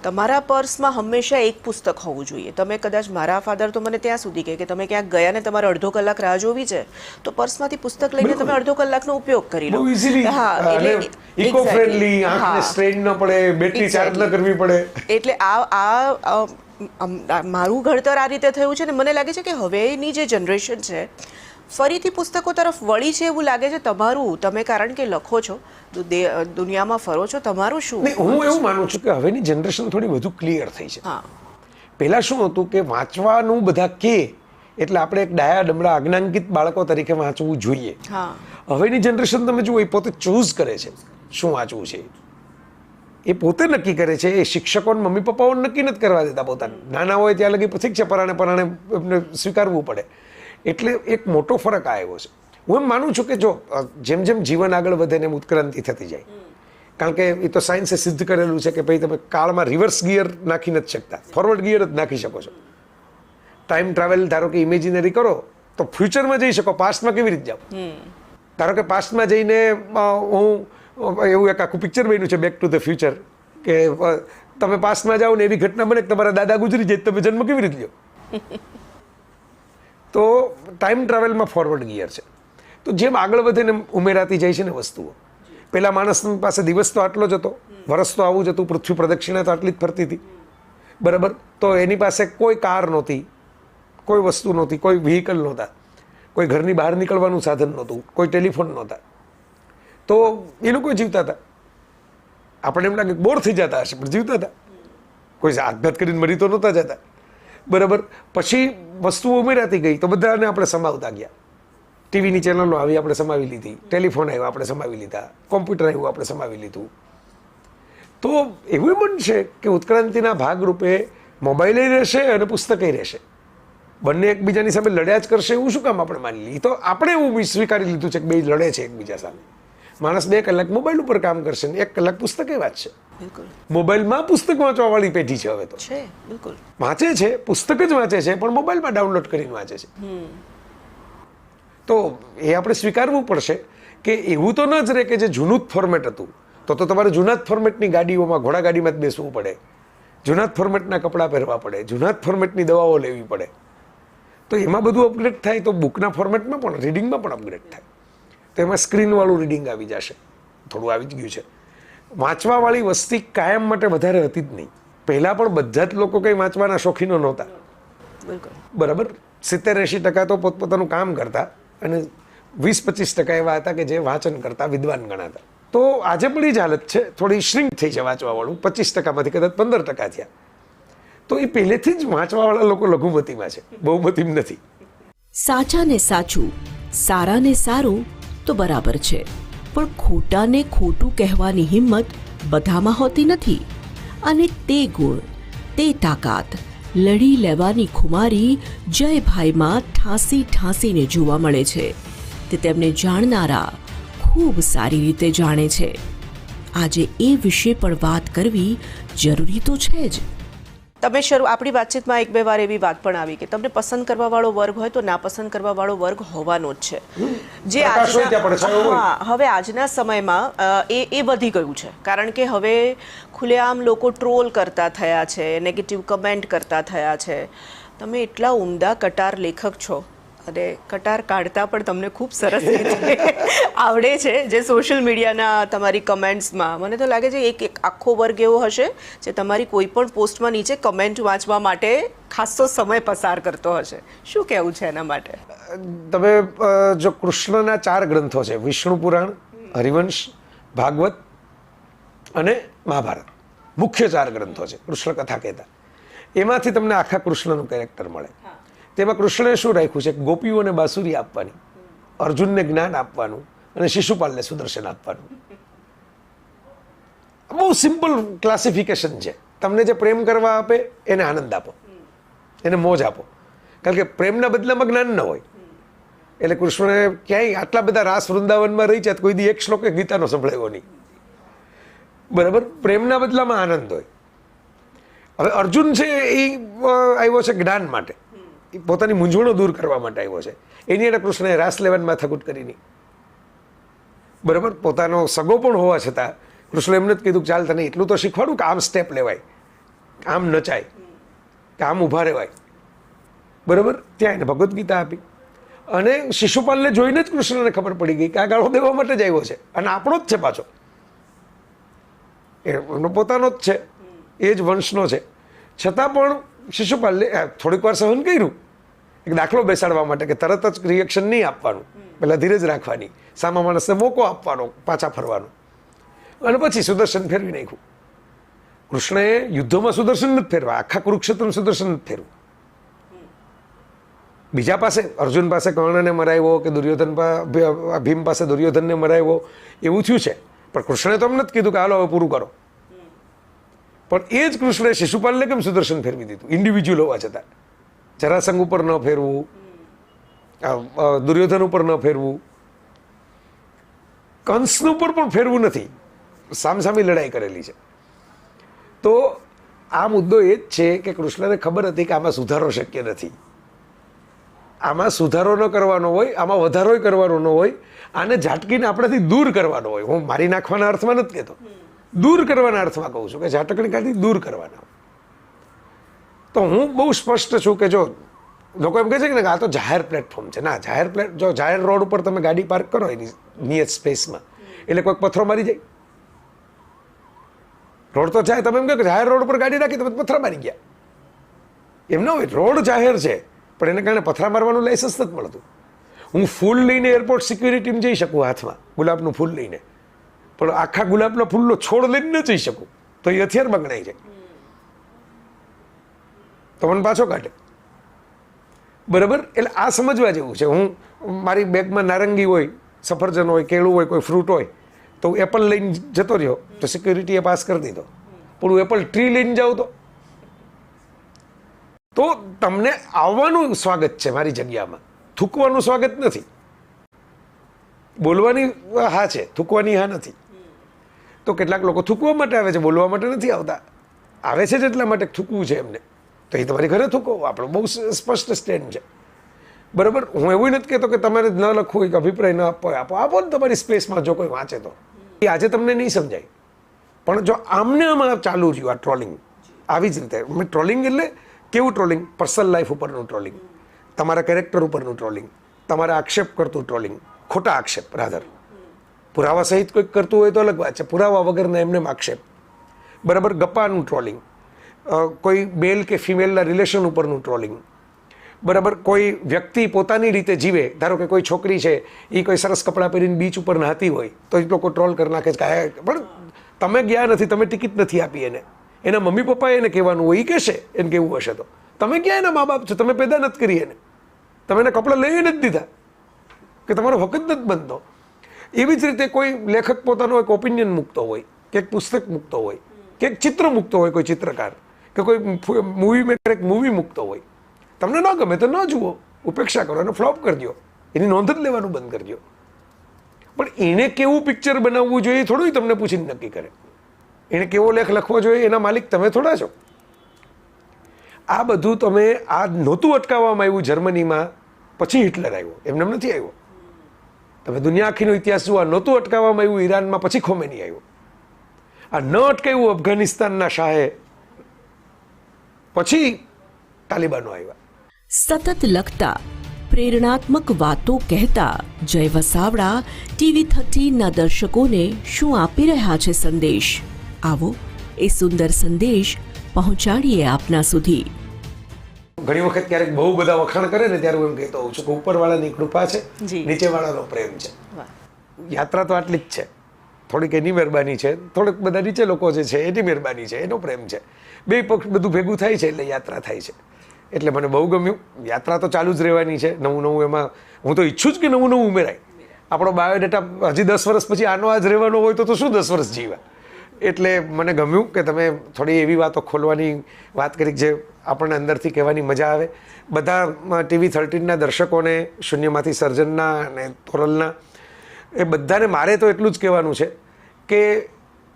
તમારા પર્સમાં હંમેશા એક પુસ્તક હોવું જોઈએ. તમે કદાચ, મારા ફાધર તો મને ત્યાં સુધી કહે કે તમે ક્યાંક ગયા ને તમારે અડધો કલાક રાહ જોવી છે તો પર્સમાંથી પુસ્તક લઈને તમે અડધો કલાકનો ઉપયોગ કરી લો. હા, એટલે ઇકો ફ્રેન્ડલી, આંખને સ્ટ્રેન ન પડે, બેટરી ચાર્જ ન કરવી પડે. એટલે આ મારું ઘડતર આ રીતે થયું છે ને મને લાગે છે કે હવેની જે જનરેશન છે ફરીથી પુસ્તકો તરફ વળી છે એવું લાગે છે. તમારું, તમે કારણ કે લખો છો, દુનિયામાં ફરો છો, તમારું શું? હું એવું માનું છું કે હવેની જનરેશન થોડી વધુ ક્લિયર થઈ છે. પહેલાં શું હતું કે વાંચવાનું બધા કે એટલે આપણે એક ડાયા ડમડા અજ્ઞાંકિત બાળકો તરીકે વાંચવું જોઈએ. હવેની જનરેશન તમે જુઓ, એ પોતે ચૂઝ કરે છે શું વાંચવું છે, એ પોતે નક્કી કરે છે. એ શિક્ષકોને મમ્મી પપ્પાઓને નક્કી નથી કરવા દેતા પોતાને. નાના હોય ત્યાં લગી ઠીક છે, પરાણે એમને સ્વીકારવું પડે. એટલે એક મોટો ફરક આવ્યો છે. હું એમ માનું છું કે જો જેમ જેમ જીવન આગળ વધે ને એમ ઉત્ક્રાંતિ થતી જાય, કારણ કે એ તો સાયન્સે સિદ્ધ કરેલું છે કે ભાઈ તમે કાળમાં રિવર્સ ગિયર નાખી નથી શકતા, ફોરવર્ડ ગિયર જ નાખી શકો છો. ટાઈમ ટ્રાવેલ ધારો કે ઇમેજિનરી કરો તો ફ્યુચરમાં જઈ શકો, પાસ્ટમાં કેવી રીતે જાઓ? ધારો કે પાસ્ટમાં જઈને હું એવું એક આખું પિક્ચર બન્યું છે બેક ટુ ધ ફ્યુચર, કે તમે પાસ્ટમાં જાઓ ને એવી ઘટના બને કે તમારા દાદા ગુજરી જાય, તમે જન્મ કેવી રીતે લ્યો? તો ટાઈમ ટ્રાવેલમાં ફોરવર્ડ ગિયર છે. તો જેમ આગળ વધે ને ઉમેરાતી જાય છે ને વસ્તુઓ. પહેલા માણસ પાસે દિવસ તો આટલો જ હતો, વર્ષ તો આવું જ હતું, પૃથ્વી પ્રદક્ષિણા તો આટલી જ ફરતી હતી, બરાબર. તો એની પાસે કોઈ કાર નહોતી, કોઈ વસ્તુ નહોતી, કોઈ વ્હીકલ નહોતા, કોઈ ઘરની બહાર નીકળવાનું સાધન નહોતું, કોઈ ટેલિફોન નહોતા. તો એ લોકો જીવતા હતા. આપણે એમ લાગે બોર થઈ જતા હશે, પણ જીવતા હતા. કોઈ આપઘાત કરીને મરી તો નહોતા જતા, બરાબર. પછી વસ્તુઓ ઉમેરાતી ગઈ તો બધાને આપણે સમાવતા ગયા. ટીવીની ચેનલો આવી, આપણે સમાવી લીધી. ટેલિફોન આવ્યો, આપણે સમાવી લીધા. કોમ્પ્યુટર આવ્યું, આપણે સમાવી લીધું. તો એવું બનશે કે ઉત્ક્રાંતિના ભાગરૂપે મોબાઈલે રહેશે અને પુસ્તકે રહેશે. બંને એકબીજાની સામે લડ્યા જ કરશે એવું શું કામ આપણે માની લઈએ? તો આપણે એવું સ્વીકારી લીધું છે કે બે લડે છે એકબીજા સામે. માણસ 2 કલાક મોબાઈલ ઉપર કામ કરશે ને 1 કલાક પુસ્તકે વાંચશે. મોબાઈલમાં પુસ્તક વાંચવા વાળી પેઢી છે હવે તો. વાંચે છે, પુસ્તક જ વાંચે છે, પણ મોબાઈલમાં ડાઉનલોડ કરીને વાંચે છે. તો એ આપણે સ્વીકારવું પડશે કે એવું તો ન જ રહે કે જે જૂનું જ ફોર્મેટ હતું તો તમારે જૂના જ ફોર્મેટની ગાડીઓમાં, ઘોડાગાડીમાં જ બેસવું પડે, જૂના જ ફોર્મેટના કપડાં પહેરવા પડે, જૂના જ ફોર્મેટની દવાઓ લેવી પડે. તો એમાં બધું અપગ્રેડ થાય તો બુકના ફોર્મેટમાં પણ, રીડિંગમાં પણ અપગ્રેડ થાય. તો એમાં સ્ક્રીનવાળું રીડિંગ આવી જશે, થોડું આવી જ ગયું છે. વાંચવાવાળી વસ્તી કાયમ માટે વધારે હતી જ નહીં. પહેલાં પણ બધા જ લોકો કંઈ વાંચવાના શોખીનો નહોતા, બરાબર. 70-80% તો પોતપોતાનું કામ કરતા અને 20-25% એવા હતા કે જે વાંચન કરતા વિદ્વાન ગણાતા. તો આજે પણ એ જ હાલત છે, થોડી શ્રિંક થઈ છે વાંચવાવાળું. 25%માંથી કદાચ 15% થયા. તો એ પહેલેથી જ વાંચવાવાળા લોકો લઘુમતીમાં છે, બહુમતીમાં નથી. સાચાને સાચું, સારાને સારું તો બરાબર છે, પણ ખોટાને ખોટું કહેવાની હિંમત બધામાં હોતી નથી. અને તે ગુણ, તે તાકાત, લડી લેવાની ખુમારી જયભાઈમાં ઠાંસી ઠાંસીને જોવા મળે છે. તે તેમને જાણનારા ખૂબ સારી રીતે જાણે છે. આજે એ વિશે પણ વાત કરવી જરૂરી તો છે જ. તમે આપણી વાતચીતમાં 1-2 વાર એવી વાત પણ આવી કે તમને પસંદ કરવા વાળો વર્ગ હોય તો નાપસંદ કરવા વાળો વર્ગ હોવાનો જ છે. જે હવે આજના સમયમાં એ વધી ગયું છે, કારણ કે હવે ખુલ્લેઆમ લોકો ટ્રોલ કરતા થયા છે, નેગેટિવ કમેન્ટ કરતા થયા છે. તમે એટલા ઉમદા કટાર લેખક છો અને કટાર કાઢતા પણ તમને ખૂબ સરસ રીતે આવડે છે. જે સોશિયલ મીડિયાના તમારી કમેન્ટ્સમાં મને તો લાગે છે એક આખો વર્ગ એવો હશે જે તમારી કોઈ પણ પોસ્ટમાં નીચે કમેન્ટ વાંચવા માટે ખાસો સમય પસાર કરતો હશે. શું કહેવું છે એના માટે? તમે જો કૃષ્ણના 4 ગ્રંથો છે, વિષ્ણુ પુરાણ, હરિવંશ, ભાગવત અને મહાભારત, મુખ્ય 4 ગ્રંથો છે કૃષ્ણ કથા કહેતા. એમાંથી તમને આખા કૃષ્ણનું કેરેક્ટર મળે. તેમાં કૃષ્ણએ શું રાખ્યું છે? ગોપીઓને બાંસુરી આપવાની, અર્જુનને જ્ઞાન આપવાનું અને શિશુપાલને સુદર્શન આપવાનું. બહુ સિમ્પલ ક્લાસિફિકેશન છે. તમને જે પ્રેમ કરવા આપે એને આનંદ આપો, એને મોજ આપો, કારણ કે પ્રેમના બદલામાં જ્ઞાન ન હોય. એટલે કૃષ્ણએ ક્યાંય આટલા બધા રાસ વૃંદાવનમાં રહી છે કોઈ દી એક શ્લોક ગીતાનો સંભળાયો નહીં, બરાબર. પ્રેમના બદલામાં આનંદ હોય. હવે અર્જુન છે એ આવ્યો છે જ્ઞાન માટે, પોતાની મૂંઝવણો દૂર કરવા માટે આવ્યો છે. એની એને કૃષ્ણએ રાસ લેવાની માથાકૂટ કરી નહીં, બરાબર. પોતાનો સગો પણ હોવા છતાં કૃષ્ણ એમને જ કીધું ચાલ તને એટલું તો શીખવાડું કે આમ સ્ટેપ લેવાય, આમ નચાય, કે આમ ઊભા રહેવાય, બરાબર. ત્યાં એને ભગવદ્ ગીતા આપી. અને શિશુપાલને જોઈને જ કૃષ્ણને ખબર પડી ગઈ કે આ ગાળો દેવા માટે જ આવ્યો છે અને આપણો જ છે પાછો, એનો પોતાનો જ છે, એ જ વંશનો છે. છતાં પણ શિશુપાલને થોડીક વાર સહન કર્યું, એક દાખલો બેસાડવા માટે કે તરત જ રિએક્શન નહીં આપવાનું, પહેલાં ધીરજ રાખવાની, સામા માણસને મોકો આપવાનો પાછા ફરવાનો, અને પછી સુદર્શન ફેરવી નાખ્યું. કૃષ્ણએ યુદ્ધોમાં સુદર્શન નથી ફેરવા, આખા કુરુક્ષેત્રમાં સુદર્શન નથી ફેરવું. બીજા પાસે અર્જુન પાસે કર્ણને મરાવ્યો કે દુર્યોધન ભીમ પાસે દુર્યોધનને મરાવ્યો એવું થયું છે, પણ કૃષ્ણે તો એમ નથી કીધું કે હાલો હવે પૂરું કરો. પણ એ જ કૃષ્ણએ શિશુપાલને કેમ સુદર્શન ફેરવી દીધું ઇન્ડિવિજ્યુઅલ હોવા છતાં? જરાસંઘ ઉપર ન ફેરવું, દુર્યોધન ઉપર ન ફેરવું, કંસનું ઉપર પણ ફેરવું નથી, સામસામી લડાઈ કરેલી છે. તો આ મુદ્દો એ જ છે કે કૃષ્ણને ખબર હતી કે આમાં સુધારો શક્ય નથી, આમાં સુધારો ન કરવાનો હોય, આમાં વધારો કરવાનો ન હોય, આને ઝાટકીને આપણાથી દૂર કરવાનો હોય. હું મારી નાખવાના અર્થમાં નથી કહેતો, દૂર કરવાના અર્થમાં કહું છું કે ઝાટકણી કાઢી દૂર કરવાના. તો હું બહુ સ્પષ્ટ છું કે જો લોકો એમ કહે છે કે આ તો જાહેર પ્લેટફોર્મ છે, ના, જો જાહેર રોડ ઉપર તમે ગાડી પાર્ક કરો એની નિયત સ્પેસમાં, એટલે કોઈક પથ્થરો મારી જાય. રોડ તો જાય, તમે એમ કહો કે જાહેર રોડ ઉપર ગાડી રાખી તમે પથ્થર મારી ગયા, એમ ન હોય. રોડ જાહેર છે પણ એને કારણે પથ્થરા મારવાનું લાયસન્સ નથી મળતું. હું ફૂલ લઈને એરપોર્ટ સિક્યુરિટીમાં જઈ શકું હાથમાં, ગુલાબનું ફૂલ લઈને, પણ આખા ગુલાબના ફૂલનો છોડ લઈને ન જઈ શકું, તો એ હથિયારમાં ગણાય જાય, તો મને પાછો કાઢે. બરાબર? એટલે આ સમજવા જેવું છે. હું મારી બેગમાં નારંગી હોય, સફરજન હોય, કેળું હોય, કોઈ ફ્રૂટ હોય, તો એપલ લઈને જતો રહ્યો તો સિક્યુરિટીએ પાસ કરી દીધો. પણ એપલ ટ્રી લઈને જાઉં તો તમને આવવાનું સ્વાગત છે મારી જગ્યામાં, થૂકવાનું સ્વાગત નથી. બોલવાની હા છે, થૂકવાની હા નથી. તો કેટલાક લોકો થૂકવા માટે આવે છે, બોલવા માટે નથી આવતા. આવે છે જ એટલા માટે થૂકવું છે એમને, તો એ તમારી ઘરે થૂકો. આપણો બહુ સ્પષ્ટ સ્ટેન્ડ છે. બરાબર? હું એવું નથી કહેતો કે તમારે ન લખવું હોય કે અભિપ્રાય ન આપવો હોય, આપો ને તમારી સ્પેસમાં, જો કોઈ વાંચે તો. એ આજે તમને નહીં સમજાય, પણ જો આમને આમાં ચાલુ રહ્યું આ ટ્રોલિંગ, આવી જ રીતે મેં ટ્રોલિંગ એટલે કેવું ટ્રોલિંગ? પર્સનલ લાઈફ ઉપરનું ટ્રોલિંગ, તમારા કેરેક્ટર ઉપરનું ટ્રોલિંગ, તમારા આક્ષેપ કરતું ટ્રોલિંગ, ખોટા આક્ષેપ રાધર. પુરાવા સહિત કોઈક કરતું હોય તો અલગ વાત છે, પુરાવા વગરના એમને આક્ષેપ. બરાબર? ગપ્પાનું ટ્રોલિંગ, કોઈ મેલ કે ફિમેલના રિલેશન ઉપરનું ટ્રોલિંગ. બરાબર? કોઈ વ્યક્તિ પોતાની રીતે જીવે, ધારો કે કોઈ છોકરી છે એ કોઈ સરસ કપડાં પહેરીને બીચ ઉપર નહાતી હોય તો એ લોકો ટ્રોલ કરી નાખે છે, પણ તમે ગયા નથી, તમે ટિકિટ નથી આપી એને, એના મમ્મી પપ્પાએ એને કહેવાનું હોય, એ કહેશે એને કેવું હશે તો. તમે ક્યાં એના મા બાપ છો? તમે પેદા નથી કરી એને, તમે એને કપડાં લઈ નથી દીધા, કે તમારો હક જ નથી બનતો. એવી જ રીતે કોઈ લેખક પોતાનો એક ઓપિનિયન મૂકતો હોય, કે એક પુસ્તક મૂકતો હોય, કે એક ચિત્ર મૂકતો હોય, કોઈ ચિત્રકાર, કે કોઈ મૂવી મેકર એક મૂવી મૂકતો હોય, તમને ન ગમે તો ન જુઓ, ઉપેક્ષા કરો, એને ફ્લોપ કરી દો, એની નોંધ જ લેવાનું બંધ કરી દો. પણ એને કેવું પિક્ચર બનાવવું જોઈએ થોડું તમને પૂછીને નક્કી કરે. એને કેવો લેખ લખવો જોઈએ એના માલિક તમે થોડા છો. આ બધું તમે આ નહોતું અટકાવવામાં આવ્યું જર્મનીમાં, પછી હિટલર આવ્યો, એમને નથી આવ્યો. તમે દુનિયા આખીનો ઇતિહાસ જુઓ, નહોતું અટકાવવામાં આવ્યું ઈરાનમાં, પછી ખોમેની આવ્યો. આ ન અટકાવ્યું અફઘાનિસ્તાનના શાહે, પછી તાલિબાનો આવ્યા. સતત લખતા, પ્રેરણાત્મક વાતો કહેતા જય વસાવડા TV13ના દર્શકોને શું આપી રહ્યા છે સંદેશ? આવો એ સુંદર સંદેશ પહોંચાડીએ આપના સુધી. ઘણી વખત ક્યારેક બહુ બધા વખાણ કરે ને ત્યારે હું એમ કહેતો હોઉં છું કે ઉપરવાળાની કૃપા છે, નીચેવાળાનો પ્રેમ છે. યાત્રા તો આટલી જ છે, થોડીક એની મહેરબાની છે, થોડીક બધા નીચે લોકો જે છે એની મહેરબાની છે, એનો પ્રેમ છે. બે પક્ષ બધું ભેગું થાય છે એટલે યાત્રા થાય છે. એટલે મને બહુ ગમ્યું. યાત્રા તો ચાલુ જ રહેવાની છે, નવું નવું એમાં હું તો ઈચ્છું જ કે નવું નવું ઉમેરાય. આપણો બાયોડેટા હજી 10 વર્ષ પછી આનો આ જ રહેવાનો હોય તો શું 10 વર્ષ જીવા. એટલે મને ગમ્યું કે તમે થોડી એવી વાતો ખોલવાની વાત કરી જે આપણને અંદરથી કહેવાની મજા આવે. બધા TV13ના દર્શકોને, શૂન્યમાંથી સર્જનના અને તોરલના, એ બધાને મારે તો એટલું જ કહેવાનું છે કે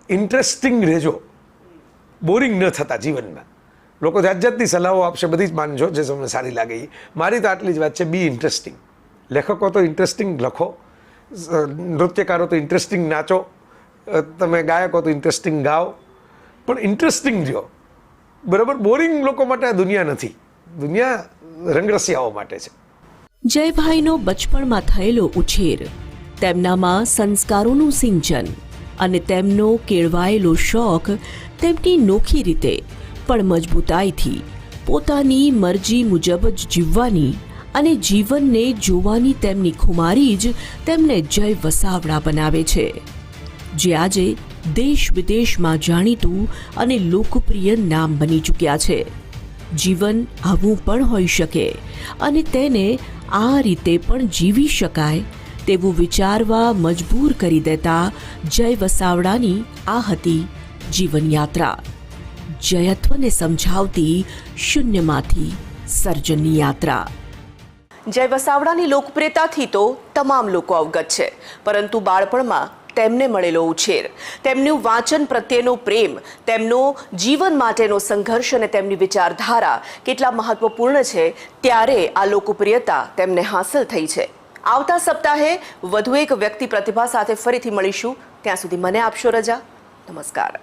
ઇન્ટરેસ્ટિંગ રહેજો, બોરિંગ ન થતા જીવનમાં. લોકો જાત જાતની સલાહો આપશે, બધી જ માનજો જે તમને સારી લાગે એ. મારી તો આટલી જ વાત છે, બી ઇન્ટરેસ્ટિંગ. લેખકો તો ઇન્ટરેસ્ટિંગ લખો, નૃત્યકારો તો ઇન્ટરેસ્ટિંગ નાચો, તમે ગાયકો તો ઇન્ટરેસ્ટિંગ ગાઓ, પણ ઇન્ટરેસ્ટિંગ રહ્યો. બરાબર? બોરિંગ લોકો માટે આ દુનિયા નથી, દુનિયા રંગરસિયાઓ માટે છે. જયભાઈનો બચપણમાં થયેલો ઉછેર, તેમનામાં સંસ્કારોનું સિંચન અને તેમનો કેળવાયેલો શોખ તેમની નોખી રીતે પણ મજબૂતાઈથી પોતાની મરજી મુજબ જ જીવવાની અને જીવનને જોવાની તેમની ખુમારી જ તેમને જય વસાવડા બનાવે છે, જે આજે દેશ વિદેશમાં જાણીતું અને લોકપ્રિય નામ બની ચૂક્યા છે. જીવન આવું પણ હોઈ શકે અને તેને આ રીતે પણ જીવી શકાય તેવું વિચારવા મજબૂર કરી દેતા જય વસાવડાની આ હતી જીવનયાત્રા. જયત્વને સમજાવતી શૂન્યમાંથી સર્જનની યાત્રા. જય વસાવડાની લોકપ્રિયતાથી તો તમામ લોકો અવગત છે, પરંતુ બાળપણમાં તેમને મળેલો ઉછેર, તેમનું વાંચન પ્રત્યેનો પ્રેમ, તેમનો જીવન માટેનો સંઘર્ષ અને તેમની વિચારધારા કેટલા મહત્વપૂર્ણ છે, ત્યારે આ લોકપ્રિયતા તેમને હાંસલ થઈ છે. આવતા સપ્તાહે વધુ એક વ્યક્તિ પ્રતિભા સાથે ફરીથી મળીશું. ત્યાં સુધી મને આપશો રજા. નમસ્કાર.